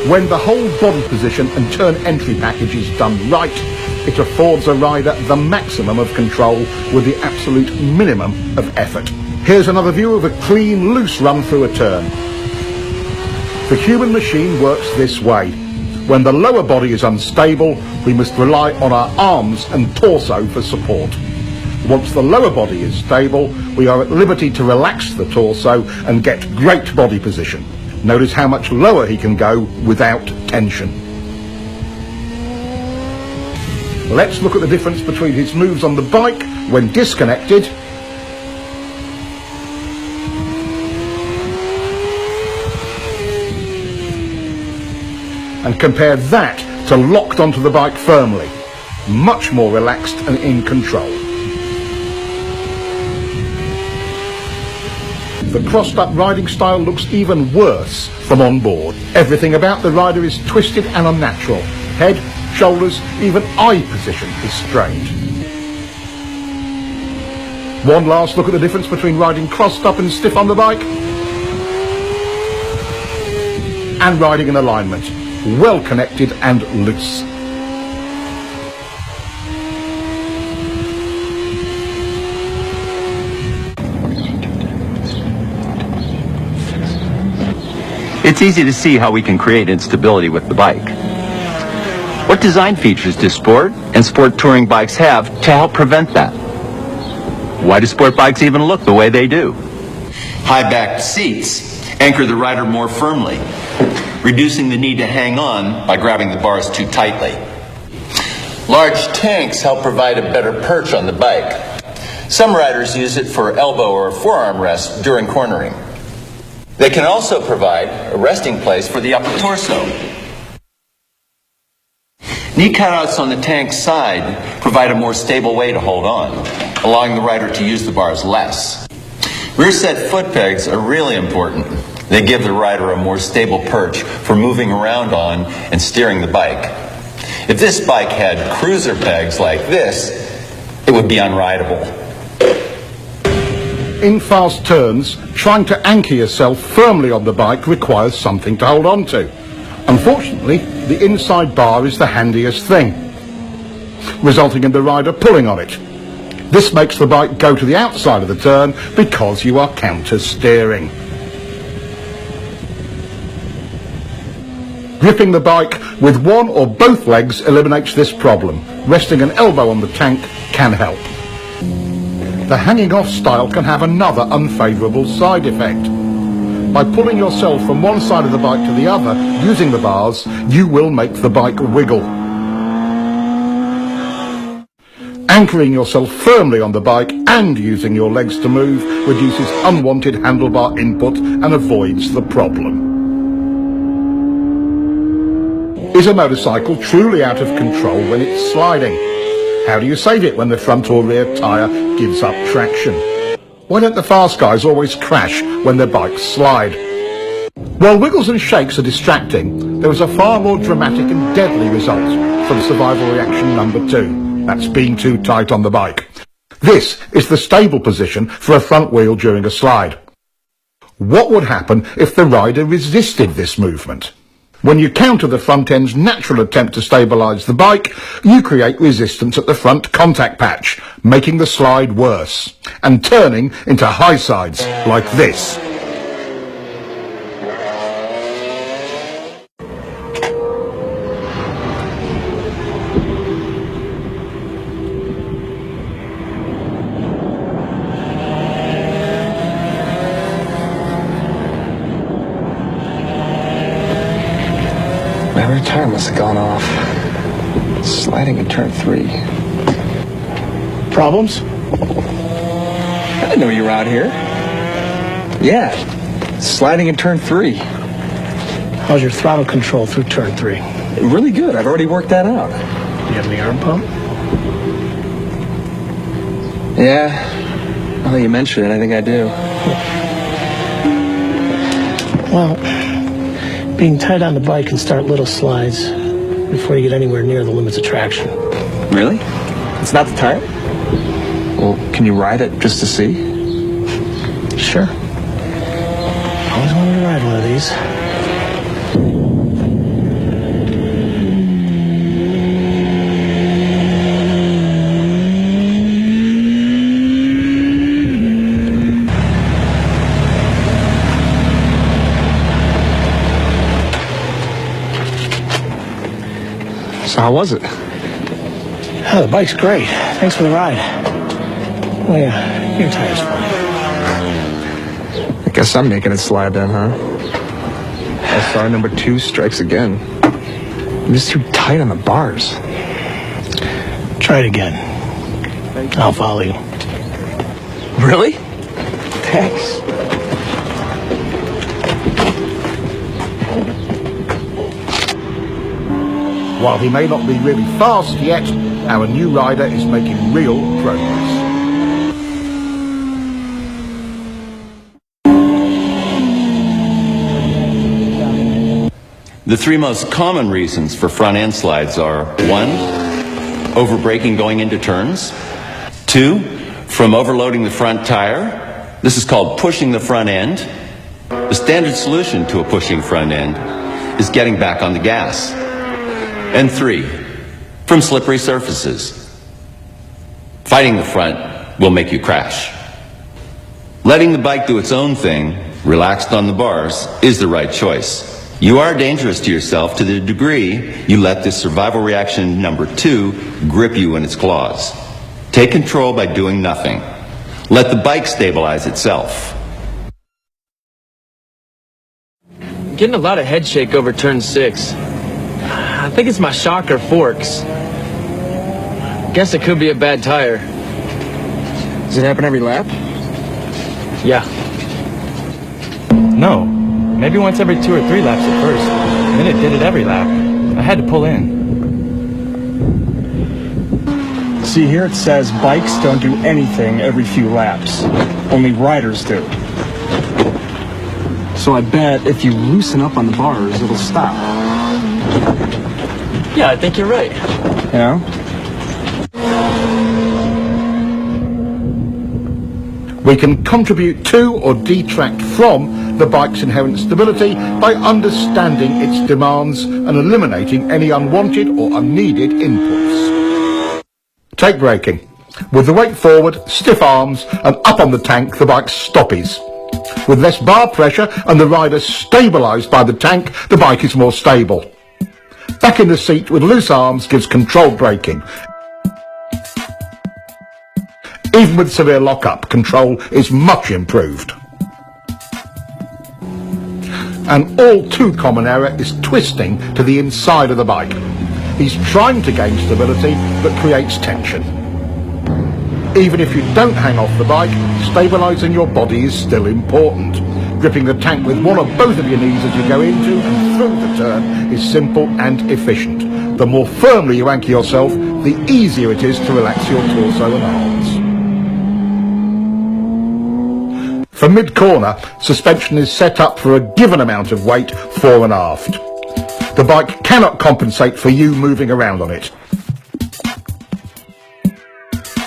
When the whole body position and turn entry package is done right, it affords a rider the maximum of control with the absolute minimum of effort. Here's another view of a clean, loose run through a turn. The human machine works this way. When the lower body is unstable, we must rely on our arms and torso for support. Once the lower body is stable, we are at liberty to relax the torso and get great body position. Notice how much lower he can go without tension. Let's look at the difference between his moves on the bike when disconnected and compare that to locked onto the bike firmly. Much more relaxed and in control. The crossed up riding style looks even worse from on board. Everything about the rider is twisted and unnatural. Head, shoulders, even eye position is strained. One last look at the difference between riding crossed up and stiff on the bike and riding in alignment, well connected and loose. It's easy to see how we can create instability with the bike. What design features do sport and sport touring bikes have to help prevent that? Why do sport bikes even look the way they do? High-backed seats anchor the rider more firmly, reducing the need to hang on by grabbing the bars too tightly. Large tanks help provide a better perch on the bike. Some riders use it for elbow or forearm rest during cornering. They can also provide a resting place for the upper torso. Knee cutouts on the tank's side provide a more stable way to hold on, allowing the rider to use the bars less. Rear set foot pegs are really important. They give the rider a more stable perch for moving around on and steering the bike. If this bike had cruiser pegs like this, it would be unrideable. In fast turns, trying to anchor yourself firmly on the bike requires something to hold on to. Unfortunately, the inside bar is the handiest thing, resulting in the rider pulling on it. This makes the bike go to the outside of the turn because you are counter steering. Gripping the bike with one or both legs eliminates this problem. Resting an elbow on the tank can help. The hanging off style can have another unfavourable side effect. By pulling yourself from one side of the bike to the other using the bars, you will make the bike wiggle. Anchoring yourself firmly on the bike and using your legs to move reduces unwanted handlebar input and avoids the problem. Is a motorcycle truly out of control when it's sliding? How do you save it when the front or rear tyre gives up traction? Why don't the fast guys always crash when their bikes slide? While wiggles and shakes are distracting, there is a far more dramatic and deadly result from survival reaction number 2. That's being too tight on the bike. This is the stable position for a front wheel during a slide. What would happen if the rider resisted this movement? When you counter the front end's natural attempt to stabilise the bike, you create resistance at the front contact patch, making the slide worse, and turning into high sides like this. My rear tire must have gone off. Sliding in turn 3. Problems? I didn't know you were out here. Yeah, sliding in turn 3. How's your throttle control through turn 3? Really good. I've already worked that out. You have any arm pump? Yeah, now that you mention it, I think I do. Well, being tight on the bike can start little slides before you get anywhere near the limits of traction. Really? It's not the tire? Well, can you ride it just to see? Sure. Always wanted to ride one of these. So how was it? Oh, the bike's great. Thanks for the ride. Oh yeah, your tire's fine. I guess I'm making it slide then, huh? SR number 2 strikes again. I'm just too tight on the bars. Try it again. I'll follow you. Really? Thanks. While he may not be really fast yet, our new rider is making real progress. The 3 most common reasons for front end slides are 1, over-braking going into turns. 2, from overloading the front tire. This is called pushing the front end. The standard solution to a pushing front end is getting back on the gas. And 3, from slippery surfaces. Fighting the front will make you crash. Letting the bike do its own thing, relaxed on the bars, is the right choice. You are dangerous to yourself to the degree you let this survival reaction number 2 grip you in its claws. Take control by doing nothing. Let the bike stabilize itself. I'm getting a lot of head shake over turn 6. I think it's my shock or forks. Guess it could be a bad tire. Does it happen every lap? Yeah. No. Maybe once every 2 or 3 laps at first. Then it did it every lap. I had to pull in. See, here it says bikes don't do anything every few laps. Only riders do. So I bet if you loosen up on the bars, it'll stop. Yeah, I think you're right. You know? We can contribute to or detract from the bike's inherent stability by understanding its demands and eliminating any unwanted or unneeded inputs. Take braking. With the weight forward, stiff arms, and up on the tank, the bike stoppies. With less bar pressure and the rider stabilised by the tank, the bike is more stable. Back in the seat with loose arms gives controlled braking. Even with severe lock-up, control is much improved. An all too common error is twisting to the inside of the bike. He's trying to gain stability but creates tension. Even if you don't hang off the bike, stabilising your body is still important. Gripping the tank with one or both of your knees as you go into and through the turn is simple and efficient. The more firmly you anchor yourself, the easier it is to relax your torso and arms. For mid-corner, suspension is set up for a given amount of weight fore and aft. The bike cannot compensate for you moving around on it.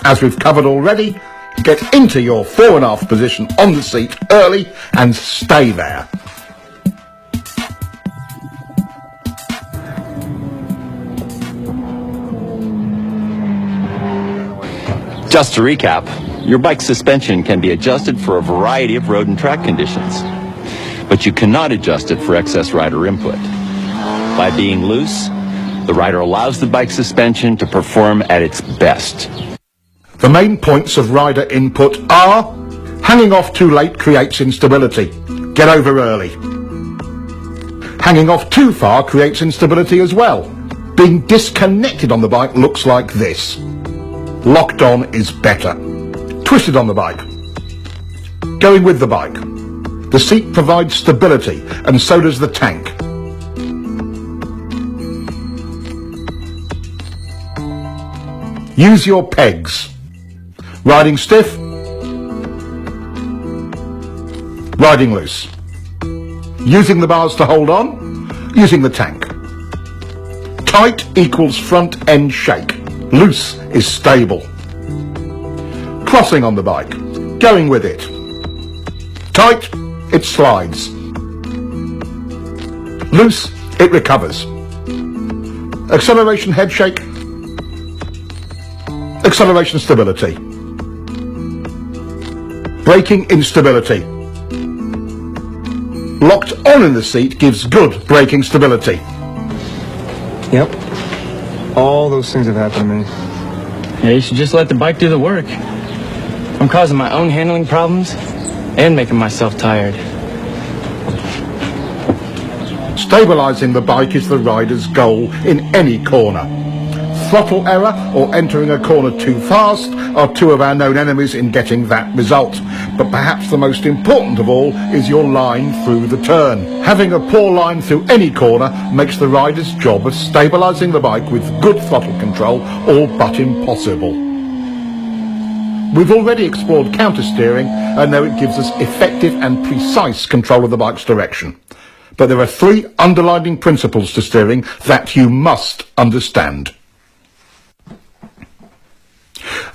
As we've covered already, get into your fore and aft position on the seat early and stay there. Just to recap, your bike's suspension can be adjusted for a variety of road and track conditions, but you cannot adjust it for excess rider input. By being loose, the rider allows the bike's suspension to perform at its best. The main points of rider input are: hanging off too late creates instability. Get over early. Hanging off too far creates instability as well. Being disconnected on the bike looks like this. Locked on is better. Twisted on the bike. Going with the bike. The seat provides stability, and so does the tank. Use your pegs. Riding stiff, riding loose. Using the bars to hold on, using the tank. Tight equals front end shake. Loose is stable. Crossing on the bike, going with it. Tight, it slides. Loose, it recovers. Acceleration head shake, acceleration stability. Braking instability. Locked on in the seat gives good braking stability. Yep. All those things have happened to me. Yeah, you should just let the bike do the work. I'm causing my own handling problems and making myself tired. Stabilising the bike is the rider's goal in any corner. Throttle error or entering a corner too fast are two of our known enemies in getting that result. But perhaps the most important of all is your line through the turn. Having a poor line through any corner makes the rider's job of stabilising the bike with good throttle control all but impossible. We've already explored counter-steering and know it gives us effective and precise control of the bike's direction. But there are three underlying principles to steering that you must understand.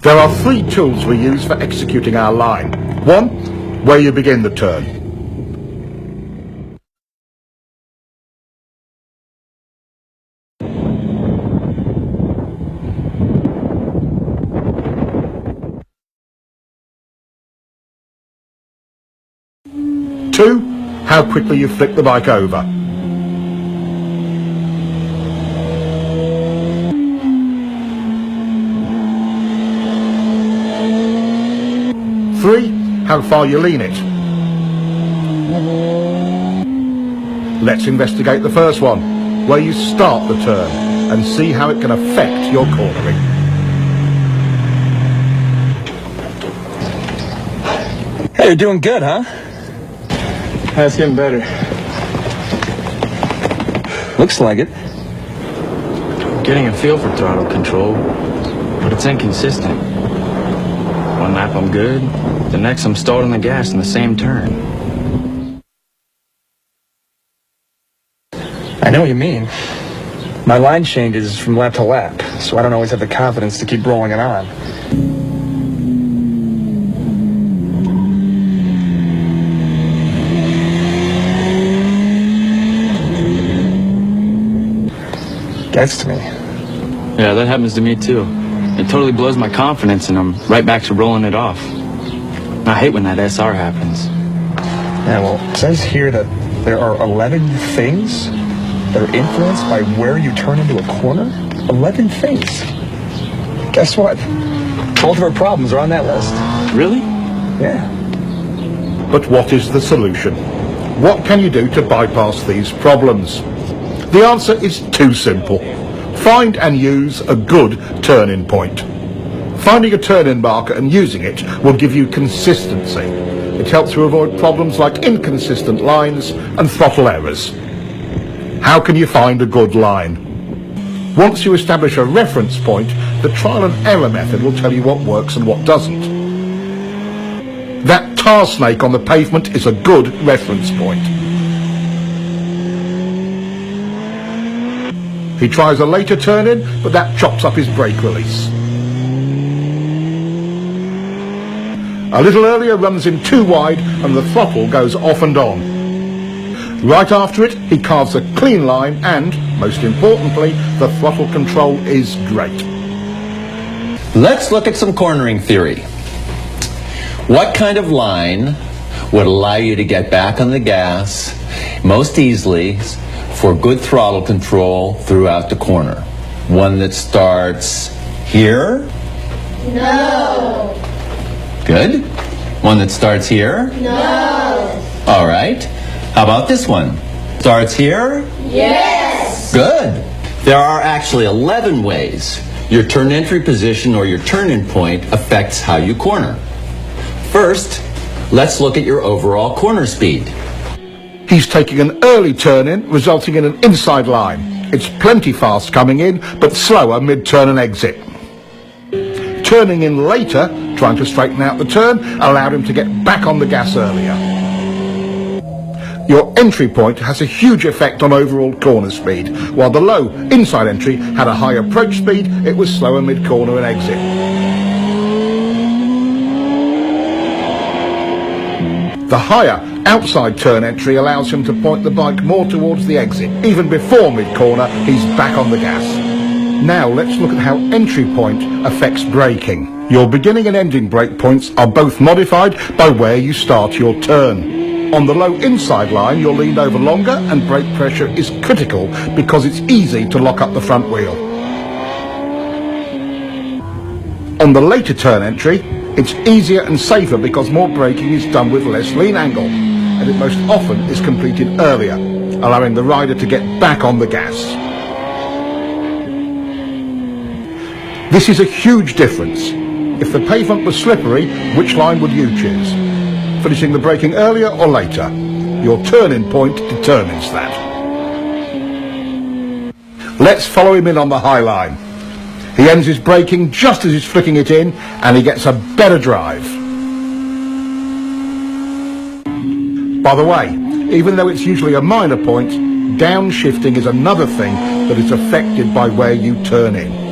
There are three tools we use for executing our line. 1, where you begin the turn. 2, how quickly you flick the bike over. 3, how far you lean it. Let's investigate the first one, where you start the turn, and see how it can affect your cornering. Hey, you're doing good, huh? That's getting better. Looks like it. Getting a feel for throttle control, but it's inconsistent. One lap I'm good, the next I'm stalled on the gas in the same turn. I know what you mean. My line changes from lap to lap, so I don't always have the confidence to keep rolling it on. Gets to me. Yeah, that happens to me too. It totally blows my confidence and I'm right back to rolling it off. I hate when that SR happens. Yeah, well, it says here that there are 11 things that are influenced by where you turn into a corner. 11 things. Guess what? Both of our problems are on that list. Really? Yeah. But what is the solution? What can you do to bypass these problems? The answer is too simple. Find and use a good turn-in point. Finding a turn-in marker and using it will give you consistency. It helps you avoid problems like inconsistent lines and throttle errors. How can you find a good line? Once you establish a reference point, the trial and error method will tell you what works and what doesn't. That tar snake on the pavement is a good reference point. He tries a later turn-in, but that chops up his brake release. A little earlier runs in too wide and the throttle goes off and on. Right after it, he carves a clean line and, most importantly, the throttle control is great. Let's look at some cornering theory. What kind of line would allow you to get back on the gas most easily for good throttle control throughout the corner? One that starts here? No. Good. One that starts here? No. All right. How about this one? Starts here? Yes. Good. There are actually 11 ways your turn entry position or your turn-in point affects how you corner. First, let's look at your overall corner speed. He's taking an early turn-in, resulting in an inside line. It's plenty fast coming in, but slower mid-turn and exit. Turning in later, trying to straighten out the turn, allowed him to get back on the gas earlier. Your entry point has a huge effect on overall corner speed. While the low inside entry had a high approach speed, it was slower mid-corner and exit. The higher outside turn entry allows him to point the bike more towards the exit. Even before mid-corner, he's back on the gas. Now let's look at how entry point affects braking. Your beginning and ending brake points are both modified by where you start your turn. On the low inside line, you're leaned over longer and brake pressure is critical because it's easy to lock up the front wheel. On the later turn entry, it's easier and safer because more braking is done with less lean angle, and it most often is completed earlier, allowing the rider to get back on the gas. This is a huge difference. If the pavement was slippery, which line would you choose? Finishing the braking earlier or later? Your turn-in point determines that. Let's follow him in on the high line. He ends his braking just as he's flicking it in, and he gets a better drive. By the way, even though it's usually a minor point, downshifting is another thing that is affected by where you turn in.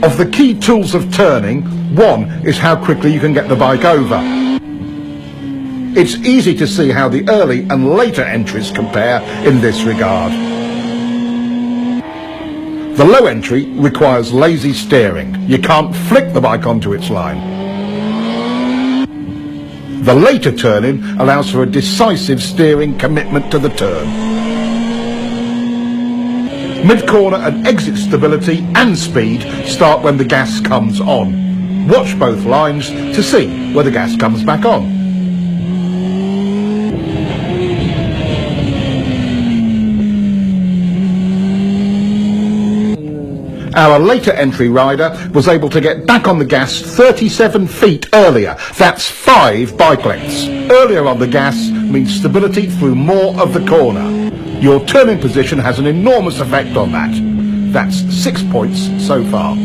Of the key tools of turning, one is how quickly you can get the bike over. It's easy to see how the early and later entries compare in this regard. The low entry requires lazy steering. You can't flick the bike onto its line. The later turn-in allows for a decisive steering commitment to the turn. Mid-corner and exit stability and speed start when the gas comes on. Watch both lines to see where the gas comes back on. Our later entry rider was able to get back on the gas 37 feet earlier. That's 5 bike lengths. Earlier on the gas means stability through more of the corner. Your turning position has an enormous effect on that. That's 6 points so far.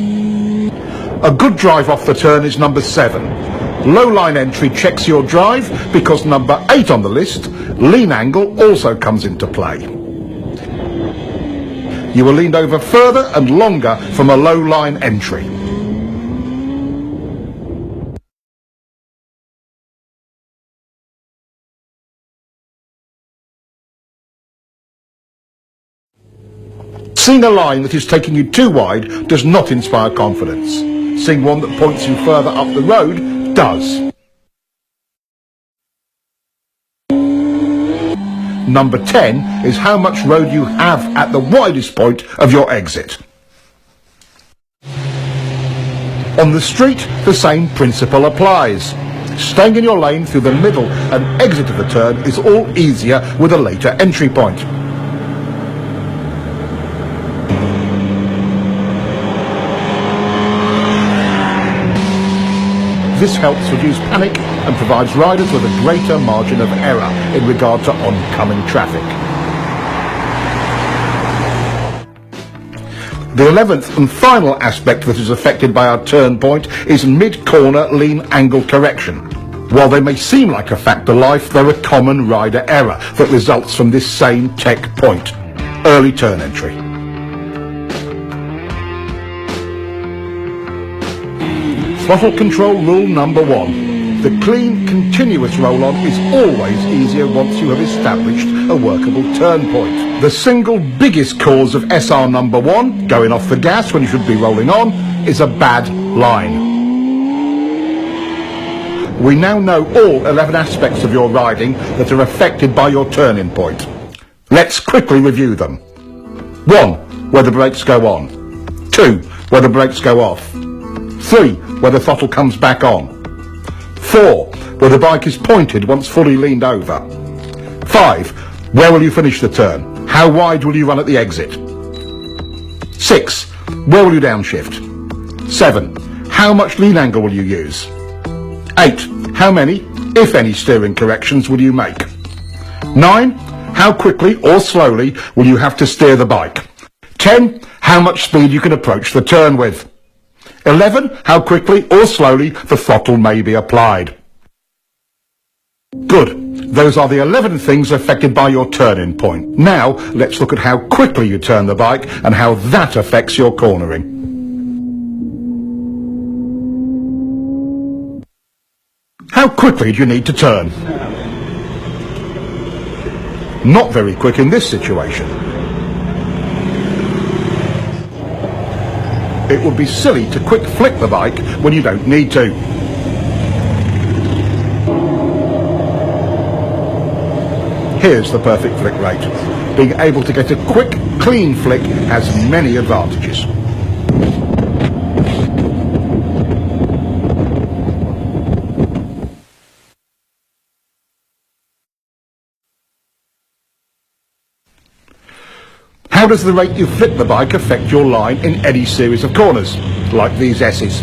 A good drive off the turn is number 7. Low line entry checks your drive because number 8 on the list, lean angle, also comes into play. You were leaned over further and longer from a low line entry. Seeing a line that is taking you too wide does not inspire confidence. Seeing one that points you further up the road does. Number 10 is how much road you have at the widest point of your exit. On the street, the same principle applies. Staying in your lane through the middle and exit of the turn is all easier with a later entry point. This helps reduce panic and provides riders with a greater margin of error in regard to oncoming traffic. The 11th and final aspect that is affected by our turn point is mid-corner lean angle correction. While they may seem like a fact of life, they're a common rider error that results from this same tech point, early turn entry. Throttle control rule number 1. The clean, continuous roll-on is always easier once you have established a workable turn point. The single biggest cause of SR number 1, going off the gas when you should be rolling on, is a bad line. We now know all 11 aspects of your riding that are affected by your turning point. Let's quickly review them. 1. Where the brakes go on. 2. Where the brakes go off. 3. Where the throttle comes back on. 4. Where the bike is pointed once fully leaned over. 5. Where will you finish the turn? How wide will you run at the exit? 6. Where will you downshift? 7. How much lean angle will you use? 8. How many, if any, steering corrections will you make? 9. How quickly or slowly will you have to steer the bike? 10. How much speed you can approach the turn with? 11. How quickly or slowly the throttle may be applied. Good. Those are the 11 things affected by your turning point. Now, let's look at how quickly you turn the bike and how that affects your cornering. How quickly do you need to turn? Not very quick in this situation. It would be silly to quick flick the bike when you don't need to. Here's the perfect flick rate. Being able to get a quick, clean flick has many advantages. How does the rate you flick the bike affect your line in any series of corners, like these S's?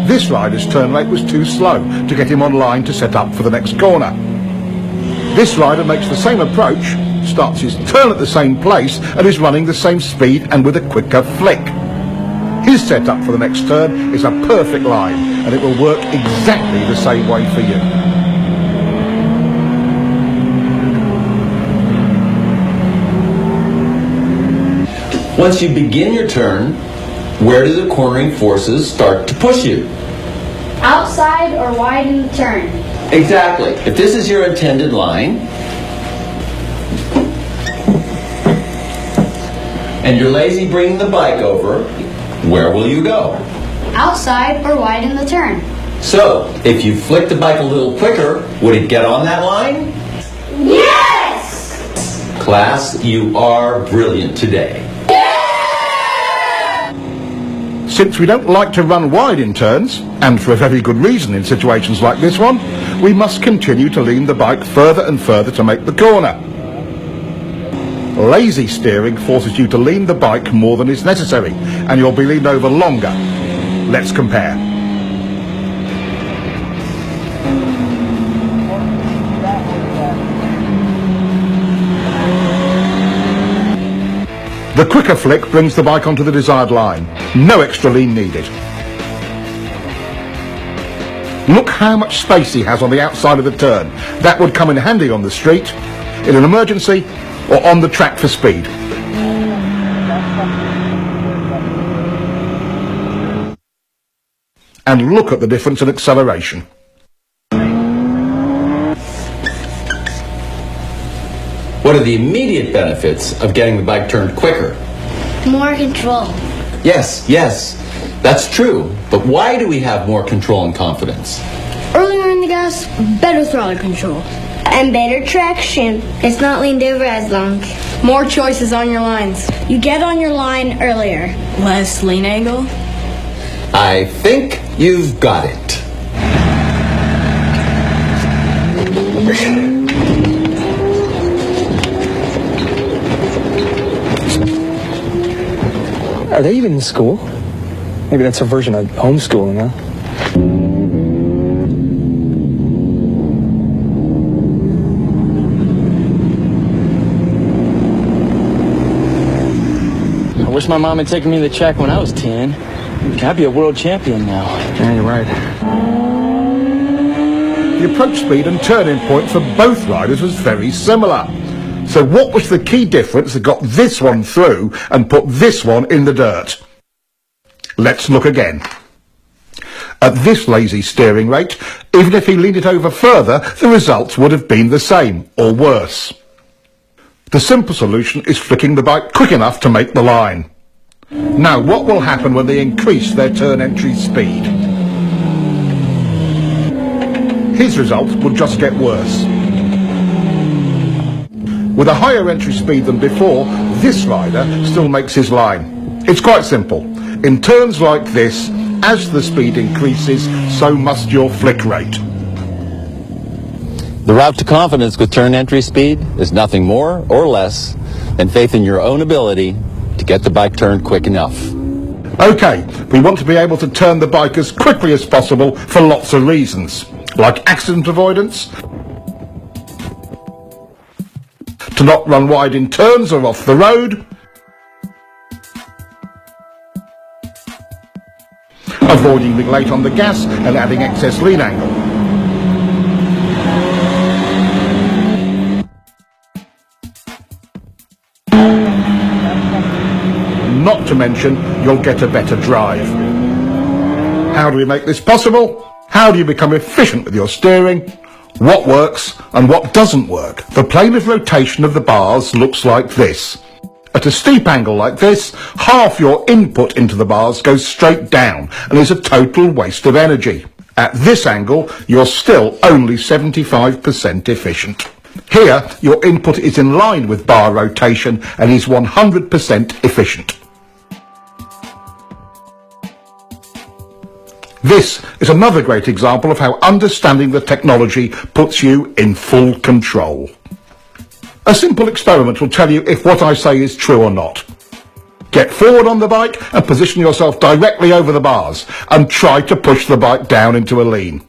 This rider's turn rate was too slow to get him on line to set up for the next corner. This rider makes the same approach, starts his turn at the same place and is running the same speed and with a quicker flick. His setup for the next turn is a perfect line and it will work exactly the same way for you. Once you begin your turn, where do the cornering forces start to push you? Outside or wide in the turn. Exactly. If this is your intended line, and you're lazy bringing the bike over, where will you go? Outside or wide in the turn. So, if you flick the bike a little quicker, would it get on that line? Yes! Class, you are brilliant today. Since we don't like to run wide in turns, and for a very good reason in situations like this one, we must continue to lean the bike further and further to make the corner. Lazy steering forces you to lean the bike more than is necessary, and you'll be leaned over longer. Let's compare. The quicker flick brings the bike onto the desired line. No extra lean needed. Look how much space he has on the outside of the turn. That would come in handy on the street, in an emergency, or on the track for speed. And look at the difference in acceleration. What are the immediate benefits of getting the bike turned quicker? More control. Yes, that's true. But why do we have more control and confidence? Earlier in the gas, better throttle control. And better traction. It's not leaned over as long. More choices on your lines. You get on your line earlier. Less lean angle. I think you've got it. Are they even in school? Maybe that's a version of homeschooling, huh? I wish my mom had taken me to the track when I was 10. I'd be a world champion now. Yeah, you're right. The approach speed and turning point for both riders was very similar. So what was the key difference that got this one through and put this one in the dirt? Let's look again. At this lazy steering rate, even if he leaned it over further, the results would have been the same, or worse. The simple solution is flicking the bike quick enough to make the line. Now, what will happen when they increase their turn entry speed? His results will just get worse. With a higher entry speed than before, this rider still makes his line. It's quite simple. In turns like this, as the speed increases, so must your flick rate. The route to confidence with turn entry speed is nothing more or less than faith in your own ability to get the bike turned quick enough. Okay, we want to be able to turn the bike as quickly as possible for lots of reasons, like accident avoidance, to not run wide in turns or off the road, avoiding being late on the gas and adding excess lean angle. Not to mention, you'll get a better drive. How do we make this possible? How do you become efficient with your steering? What works and what doesn't work? The plane of rotation of the bars looks like this. At a steep angle like this, half your input into the bars goes straight down and is a total waste of energy. At this angle, you're still only 75% efficient. Here, your input is in line with bar rotation and is 100% efficient. This is another great example of how understanding the technology puts you in full control. A simple experiment will tell you if what I say is true or not. Get forward on the bike and position yourself directly over the bars and try to push the bike down into a lean.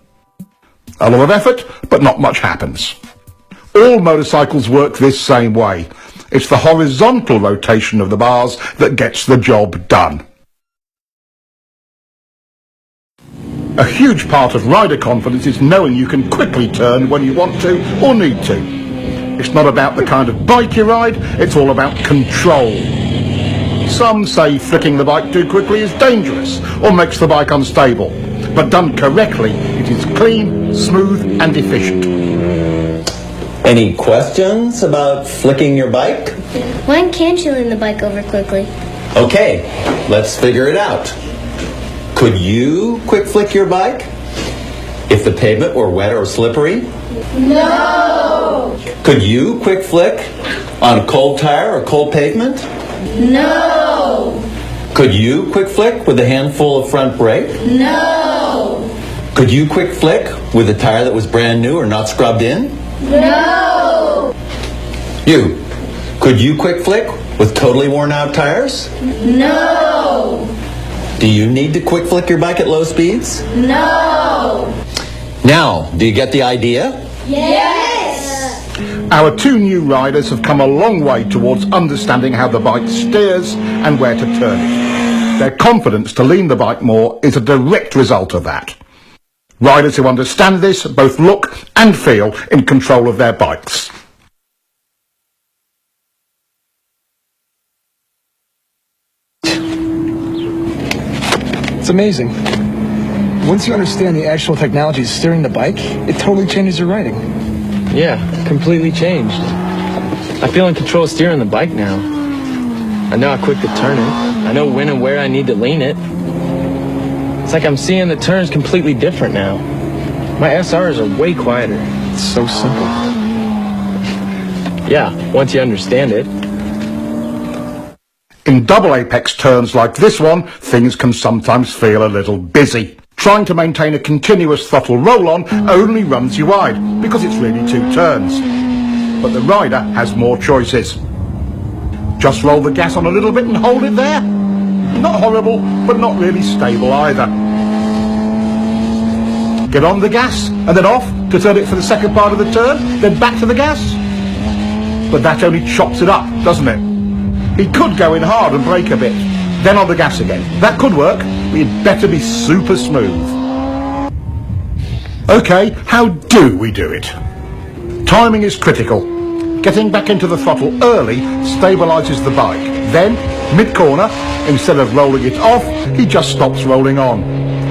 A lot of effort, but not much happens. All motorcycles work this same way. It's the horizontal rotation of the bars that gets the job done. A huge part of rider confidence is knowing you can quickly turn when you want to or need to. It's not about the kind of bike you ride, it's all about control. Some say flicking the bike too quickly is dangerous or makes the bike unstable. But done correctly, it is clean, smooth and efficient. Any questions about flicking your bike? When can't you lean the bike over quickly? Okay, let's figure it out. Could you quick flick your bike if the pavement were wet or slippery? No! Could you quick flick on a cold tire or cold pavement? No! Could you quick flick with a handful of front brake? No! Could you quick flick with a tire that was brand new or not scrubbed in? No! You, could you quick flick with totally worn out tires? No! Do you need to quick flick your bike at low speeds? No! Now, do you get the idea? Yes! Our two new riders have come a long way towards understanding how the bike steers and where to turn it. Their confidence to lean the bike more is a direct result of that. Riders who understand this both look and feel in control of their bikes. It's amazing. Once you understand the actual technology steering the bike, it totally changes your riding. Yeah, completely changed. I feel in control of steering the bike now. I know how quick to turn it. I know when and where I need to lean it. It's like I'm seeing the turns completely different now. My SRs are way quieter. It's so simple. Yeah, once you understand it. In double apex turns like this one, things can sometimes feel a little busy. Trying to maintain a continuous throttle roll-on only runs you wide, because it's really two turns. But the rider has more choices. Just roll the gas on a little bit and hold it there. Not horrible, but not really stable either. Get on the gas, and then off to turn it for the second part of the turn, then back to the gas. But that only chops it up, doesn't it? He could go in hard and brake a bit, then on the gas again. That could work, but you'd better be super smooth. Okay, how do we do it? Timing is critical. Getting back into the throttle early stabilises the bike. Then, mid-corner, instead of rolling it off, he just stops rolling on.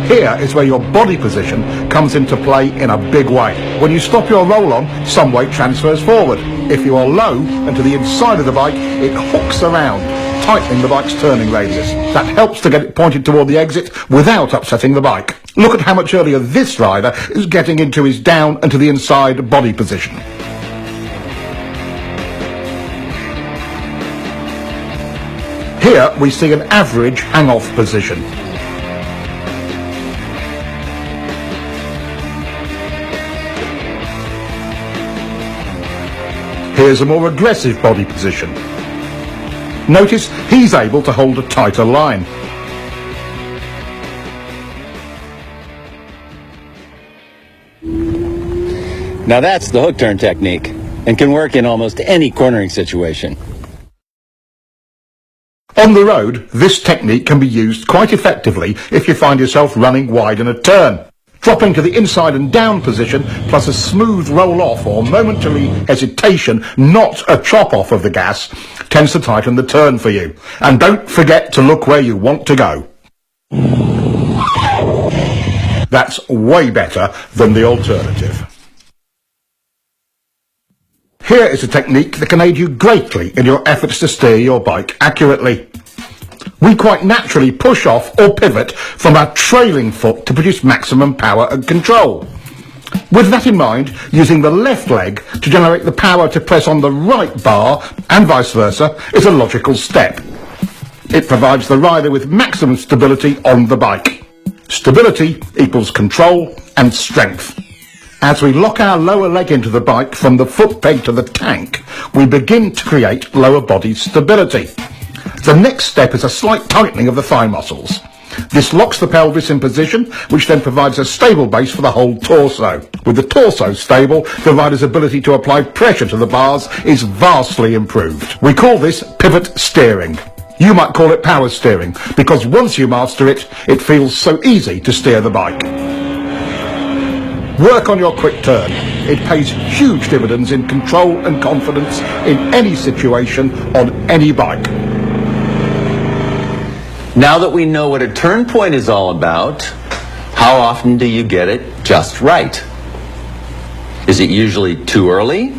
Here is where your body position comes into play in a big way. When you stop your roll-on, some weight transfers forward. If you are low and to the inside of the bike, it hooks around, tightening the bike's turning radius. That helps to get it pointed toward the exit without upsetting the bike. Look at how much earlier this rider is getting into his down and to the inside body position. Here we see an average hang-off position. Here's a more aggressive body position. Notice he's able to hold a tighter line. Now that's the hook turn technique, and can work in almost any cornering situation. On the road, this technique can be used quite effectively if you find yourself running wide in a turn. Dropping to the inside and down position, plus a smooth roll-off or momentary hesitation, not a chop-off of the gas, tends to tighten the turn for you. And don't forget to look where you want to go. That's way better than the alternative. Here is a technique that can aid you greatly in your efforts to steer your bike accurately. We quite naturally push off or pivot from our trailing foot to produce maximum power and control. With that in mind, using the left leg to generate the power to press on the right bar and vice versa is a logical step. It provides the rider with maximum stability on the bike. Stability equals control and strength. As we lock our lower leg into the bike from the foot peg to the tank, we begin to create lower body stability. The next step is a slight tightening of the thigh muscles. This locks the pelvis in position, which then provides a stable base for the whole torso. With the torso stable, the rider's ability to apply pressure to the bars is vastly improved. We call this pivot steering. You might call it power steering, because once you master it, it feels so easy to steer the bike. Work on your quick turn. It pays huge dividends in control and confidence in any situation on any bike. Now that we know what a turn point is all about, how often do you get it just right? Is it usually too early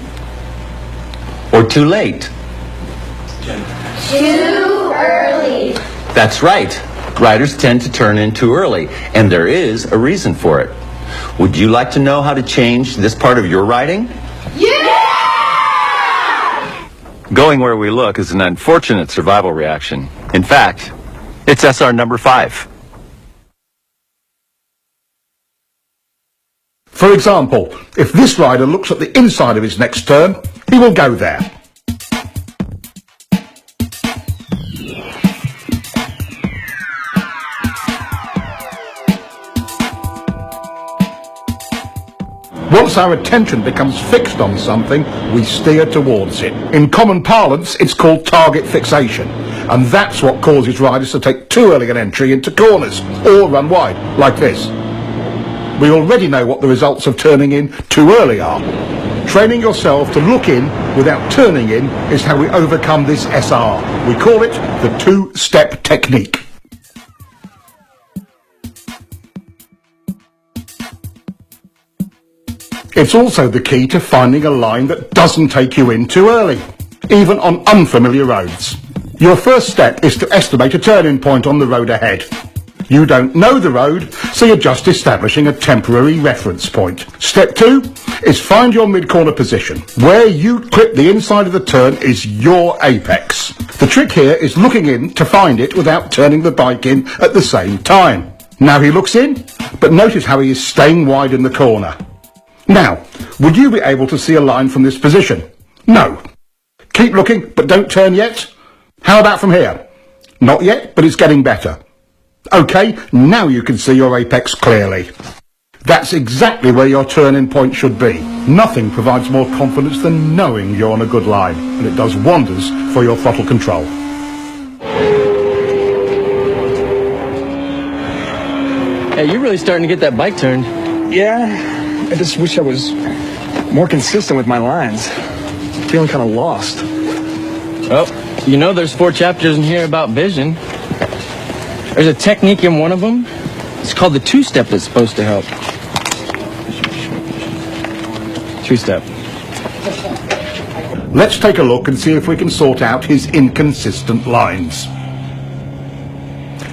or too late? Too early. That's right. Riders tend to turn in too early, and there is a reason for it. Would you like to know how to change this part of your riding? Yeah! Going where we look is an unfortunate survival reaction. In fact, it's SR number 5. For example, if this rider looks at the inside of his next turn, he will go there. Once our attention becomes fixed on something, we steer towards it. In common parlance, it's called target fixation, and that's what causes riders to take too early an entry into corners, or run wide, like this. We already know what the results of turning in too early are. Training yourself to look in without turning in is how we overcome this SR. We call it the two-step technique. It's also the key to finding a line that doesn't take you in too early, even on unfamiliar roads. Your first step is to estimate a turning point on the road ahead. You don't know the road, so you're just establishing a temporary reference point. Step 2 is find your mid-corner position. Where you clip the inside of the turn is your apex. The trick here is looking in to find it without turning the bike in at the same time. Now he looks in, but notice how he is staying wide in the corner. Now, would you be able to see a line from this position? No. Keep looking, but don't turn yet. How about from here? Not yet, but it's getting better. Okay, now you can see your apex clearly. That's exactly where your turn-in point should be. Nothing provides more confidence than knowing you're on a good line, and it does wonders for your throttle control. Hey, you're really starting to get that bike turned. Yeah, I just wish I was more consistent with my lines. I'm feeling kind of lost. Well, you know there's 4 chapters in here about vision. There's a technique in one of them. It's called the two-step that's supposed to help. Two-step. Let's take a look and see if we can sort out his inconsistent lines.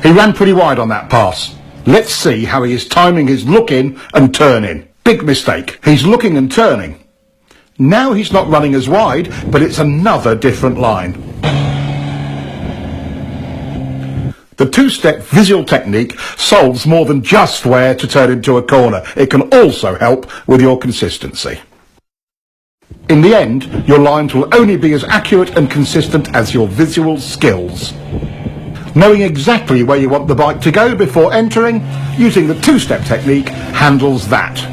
He ran pretty wide on that pass. Let's see how he is timing his look in and turn in. Big mistake. He's looking and turning. Now he's not running as wide, but it's another different line. The two-step visual technique solves more than just where to turn into a corner. It can also help with your consistency. In the end, your lines will only be as accurate and consistent as your visual skills. Knowing exactly where you want the bike to go before entering, using the two-step technique handles that.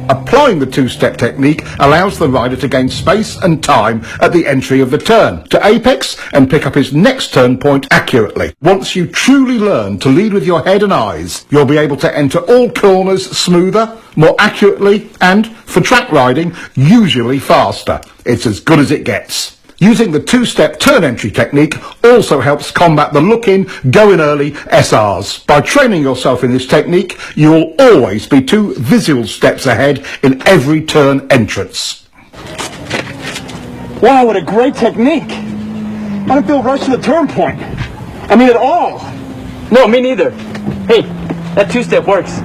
Applying the two-step technique allows the rider to gain space and time at the entry of the turn, to apex and pick up his next turn point accurately. Once you truly learn to lead with your head and eyes, you'll be able to enter all corners smoother, more accurately, and, for track riding, usually faster. It's as good as it gets. Using the two-step turn entry technique also helps combat the look-in, go-in early SRs. By training yourself in this technique, you will always be 2 visual steps ahead in every turn entrance. Wow, what a great technique. I don't feel rushed to the turn point. I mean, at all. No, me neither. Hey, that two-step works.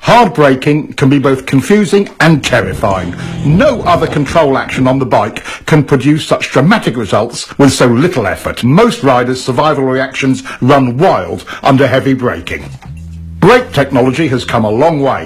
Hard braking can be both confusing and terrifying. No other control action on the bike can produce such dramatic results with so little effort. Most riders' survival reactions run wild under heavy braking. Brake technology has come a long way.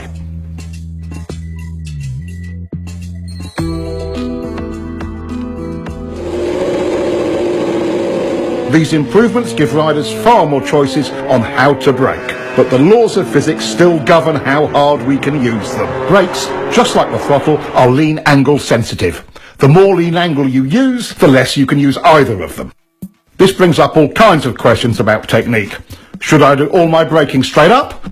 These improvements give riders far more choices on how to brake. But the laws of physics still govern how hard we can use them. Brakes, just like the throttle, are lean angle sensitive. The more lean angle you use, the less you can use either of them. This brings up all kinds of questions about technique. Should I do all my braking straight up?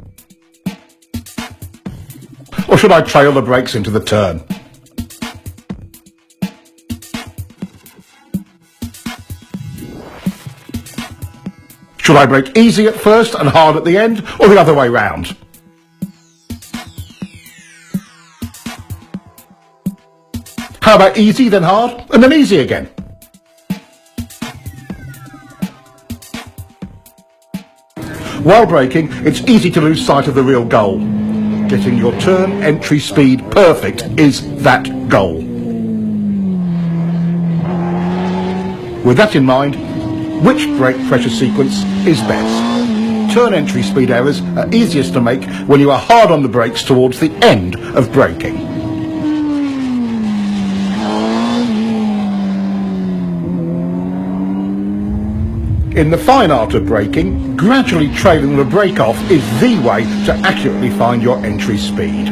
Or should I trail the brakes into the turn? Should I brake easy at first and hard at the end, or the other way round? How about easy, then hard, and then easy again? While braking, it's easy to lose sight of the real goal. Getting your turn entry speed perfect is that goal. With that in mind, which brake pressure sequence is best? Turn entry speed errors are easiest to make when you are hard on the brakes towards the end of braking. In the fine art of braking, gradually trailing the brake off is the way to accurately find your entry speed.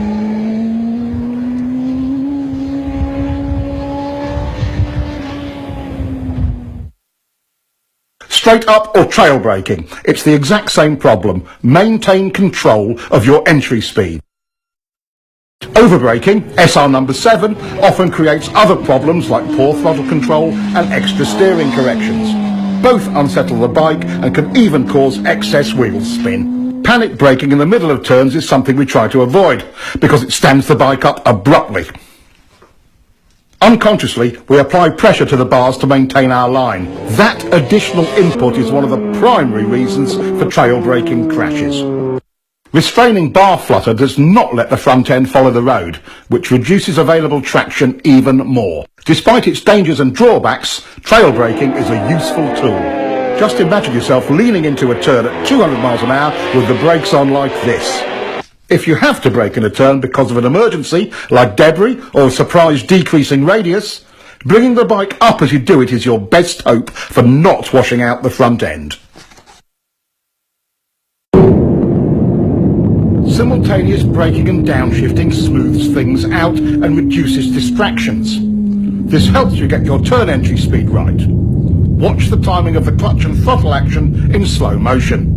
Straight up or trail braking, it's the exact same problem. Maintain control of your entry speed. Overbraking, SR number 7, often creates other problems like poor throttle control and extra steering corrections. Both unsettle the bike and can even cause excess wheel spin. Panic braking in the middle of turns is something we try to avoid because it stands the bike up abruptly. Unconsciously, we apply pressure to the bars to maintain our line. That additional input is one of the primary reasons for trail braking crashes. Restraining bar flutter does not let the front end follow the road, which reduces available traction even more. Despite its dangers and drawbacks, trail braking is a useful tool. Just imagine yourself leaning into a turn at 200 miles an hour with the brakes on like this. If you have to brake in a turn because of an emergency, like debris or a surprise decreasing radius, bringing the bike up as you do it is your best hope for not washing out the front end. Simultaneous braking and downshifting smooths things out and reduces distractions. This helps you get your turn entry speed right. Watch the timing of the clutch and throttle action in slow motion.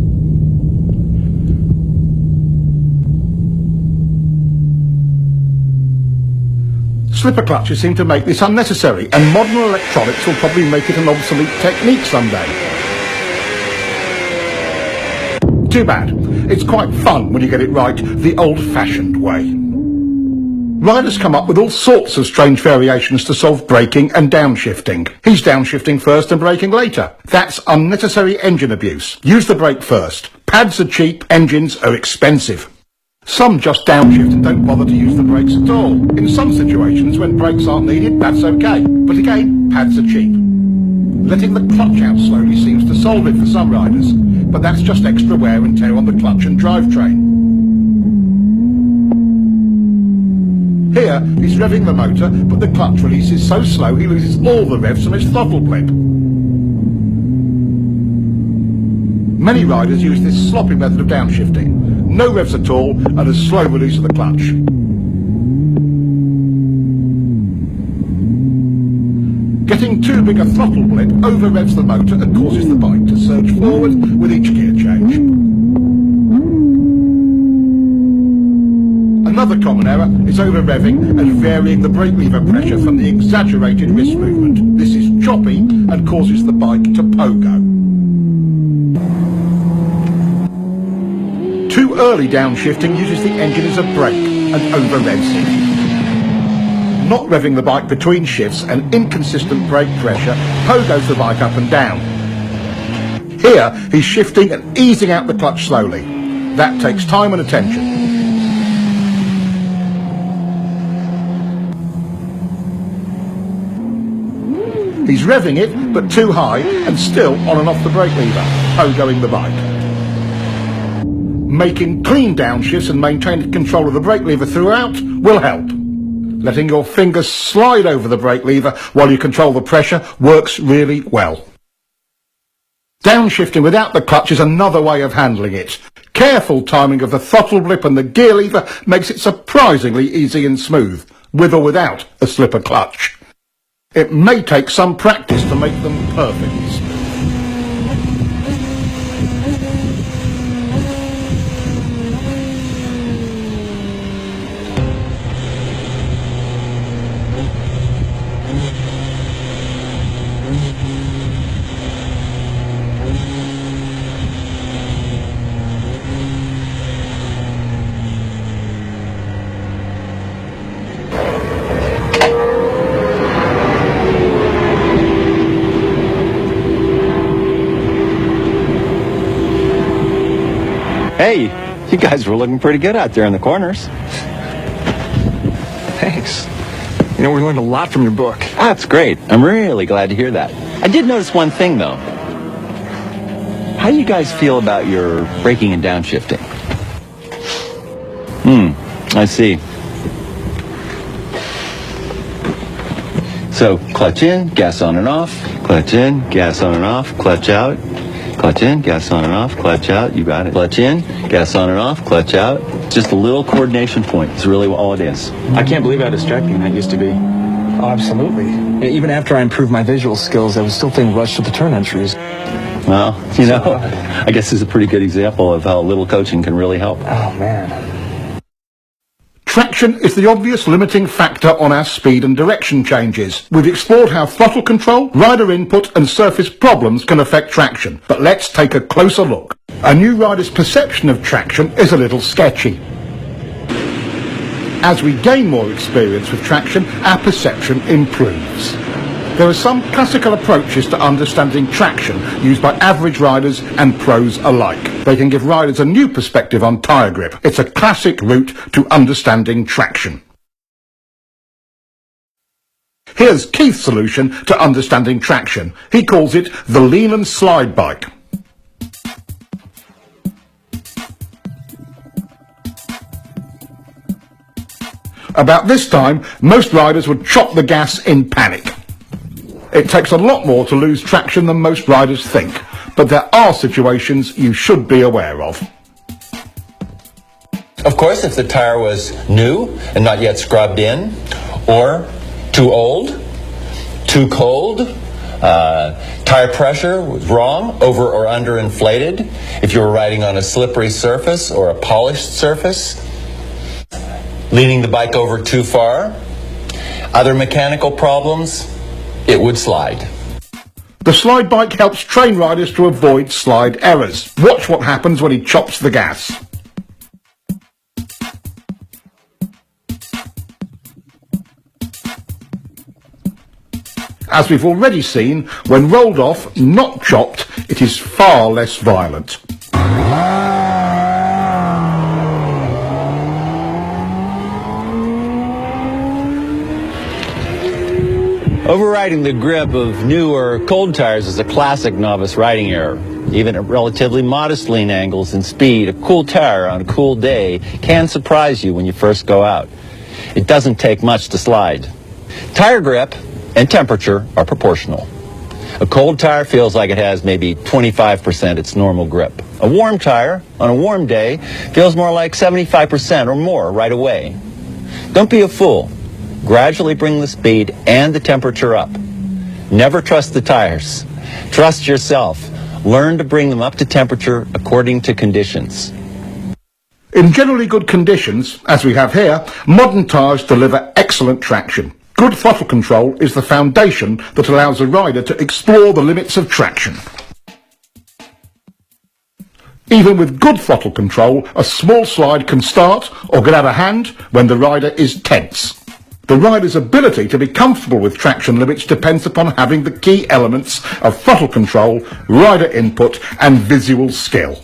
Slipper clutches seem to make this unnecessary, and modern electronics will probably make it an obsolete technique someday. Too bad. It's quite fun when you get it right the old-fashioned way. Riders come up with all sorts of strange variations to solve braking and downshifting. He's downshifting first and braking later. That's unnecessary engine abuse. Use the brake first. Pads are cheap, engines are expensive. Some just downshift and don't bother to use the brakes at all. In some situations, when brakes aren't needed, that's okay. But again, pads are cheap. Letting the clutch out slowly seems to solve it for some riders, but that's just extra wear and tear on the clutch and drivetrain. Here, he's revving the motor, but the clutch release is so slow he loses all the revs from his throttle blip. Many riders use this sloppy method of downshifting. No revs at all and a slow release of the clutch. Getting too big a throttle blip over-revs the motor and causes the bike to surge forward with each gear change. Another common error is over-revving and varying the brake lever pressure from the exaggerated wrist movement. This is choppy and causes the bike to pogo. Too early downshifting uses the engine as a brake and over-revs it. Not revving the bike between shifts and inconsistent brake pressure pogos the bike up and down. Here, he's shifting and easing out the clutch slowly. That takes time and attention. He's revving it, but too high and still on and off the brake lever, pogoing the bike. Making clean downshifts and maintaining control of the brake lever throughout will help. Letting your fingers slide over the brake lever while you control the pressure works really well. Downshifting without the clutch is another way of handling it. Careful timing of the throttle blip and the gear lever makes it surprisingly easy and smooth, with or without a slipper clutch. It may take some practice to make them perfectly smooth. Hey, you guys were looking pretty good out there in the corners. Thanks. You know, we learned a lot from your book. That's great. I'm really glad to hear that. I did notice one thing, though. How do you guys feel about your braking and downshifting? I see. So, clutch in, gas on and off, clutch in, gas on and off, clutch out, clutch in, gas on and off, clutch out, you got it. Clutch in, gas on and off, clutch out. Just a little coordination point is really all it is. I can't believe how distracting that used to be. Oh, absolutely. Even after I improved my visual skills, I was still feeling rushed with the turn entries. Well, you know, I guess this is a pretty good example of how little coaching can really help. Oh, man. Traction is the obvious limiting factor on our speed and direction changes. We've explored how throttle control, rider input and surface problems can affect traction. But let's take a closer look. A new rider's perception of traction is a little sketchy. As we gain more experience with traction, our perception improves. There are some classical approaches to understanding traction used by average riders and pros alike. They can give riders a new perspective on tyre grip. It's a classic route to understanding traction. Here's Keith's solution to understanding traction. He calls it the lean and slide bike. About this time, most riders would chop the gas in panic. It takes a lot more to lose traction than most riders think, but there are situations you should be aware of. Of course, if the tire was new and not yet scrubbed in, or too old, too cold, tire pressure was wrong, over or under inflated, if you were riding on a slippery surface or a polished surface, leaning the bike over too far, other mechanical problems, it would slide. The slide bike helps train riders to avoid slide errors. Watch what happens when he chops the gas. As we've already seen, when rolled off, not chopped, it is far less violent. Overriding the grip of new or cold tires is a classic novice riding error. Even at relatively modest lean angles and speed, a cool tire on a cool day can surprise you when you first go out. It doesn't take much to slide. Tire grip and temperature are proportional. A cold tire feels like it has maybe 25% its normal grip. A warm tire on a warm day feels more like 75% or more right away. Don't be a fool. Gradually bring the speed and the temperature up. Never trust the tires. Trust yourself. Learn to bring them up to temperature according to conditions. In generally good conditions, as we have here, modern tyres deliver excellent traction. Good throttle control is the foundation that allows a rider to explore the limits of traction. Even with good throttle control, a small slide can start or get out of hand when the rider is tense. The rider's ability to be comfortable with traction limits depends upon having the key elements of throttle control, rider input and visual skill.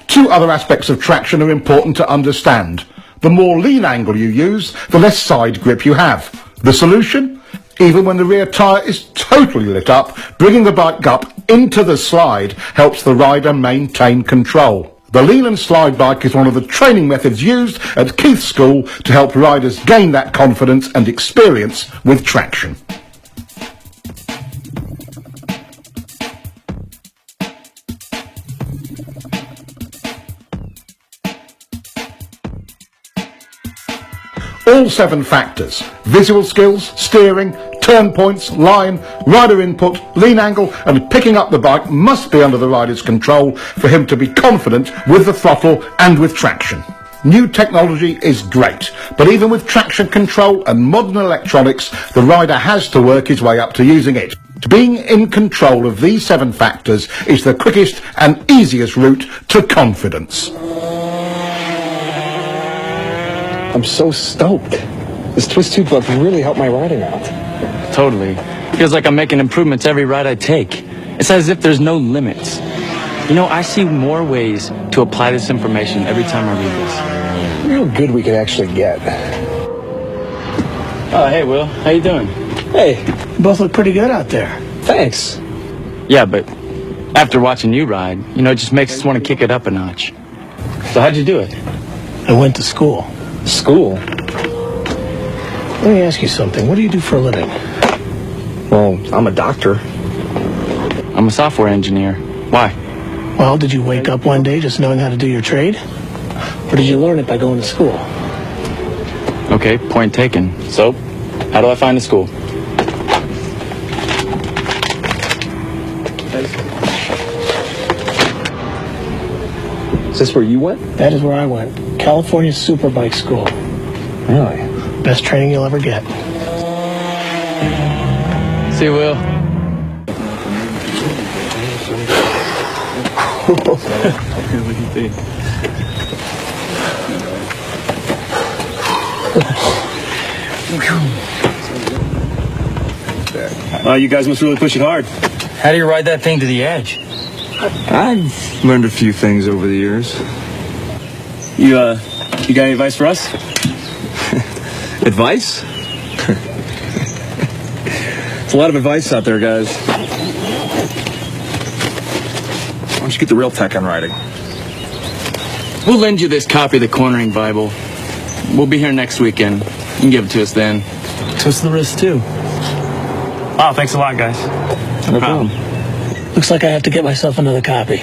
Two other aspects of traction are important to understand. The more lean angle you use, the less side grip you have. The solution? Even when the rear tyre is totally lit up, bringing the bike up into the slide helps the rider maintain control. The lean and slide bike is one of the training methods used at Keith's school to help riders gain that confidence and experience with traction. All 7 factors, visual skills, steering, turn points, line, rider input, lean angle and picking up the bike must be under the rider's control for him to be confident with the throttle and with traction. New technology is great, but even with traction control and modern electronics, the rider has to work his way up to using it. Being in control of these 7 factors is the quickest and easiest route to confidence. I'm so stoked. This twist tube glove really helped my riding out. Totally. Feels like I'm making improvements every ride I take. It's as if there's no limits. You know, I see more ways to apply this information every time I read this. I wonder how good we could actually get. Oh, hey, Will. How you doing? Hey. You both look pretty good out there. Thanks. Yeah, but after watching you ride, you know, it just makes us want to kick it up a notch. So how'd you do it? I went to school. School? Let me ask you something. What do you do for a living? Well, I'm a doctor. I'm a software engineer. Why? Well, did you wake up one day just knowing how to do your trade? Or did you learn it by going to school? Okay, point taken. So, how do I find a school? Is this where you went? That is where I went. California Superbike School. Really? Best training you'll ever get. See you, Will. You guys must really push it hard. How do you ride that thing to the edge? I've learned a few things over the years. You got any advice for us? Advice? There's a lot of advice out there, guys. Why don't you get the real tech on riding? We'll lend you this copy of the Cornering Bible. We'll be here next weekend. You can give it to us then. So it's the wrist, too. Wow, thanks a lot, guys. No problem. Looks like I have to get myself another copy.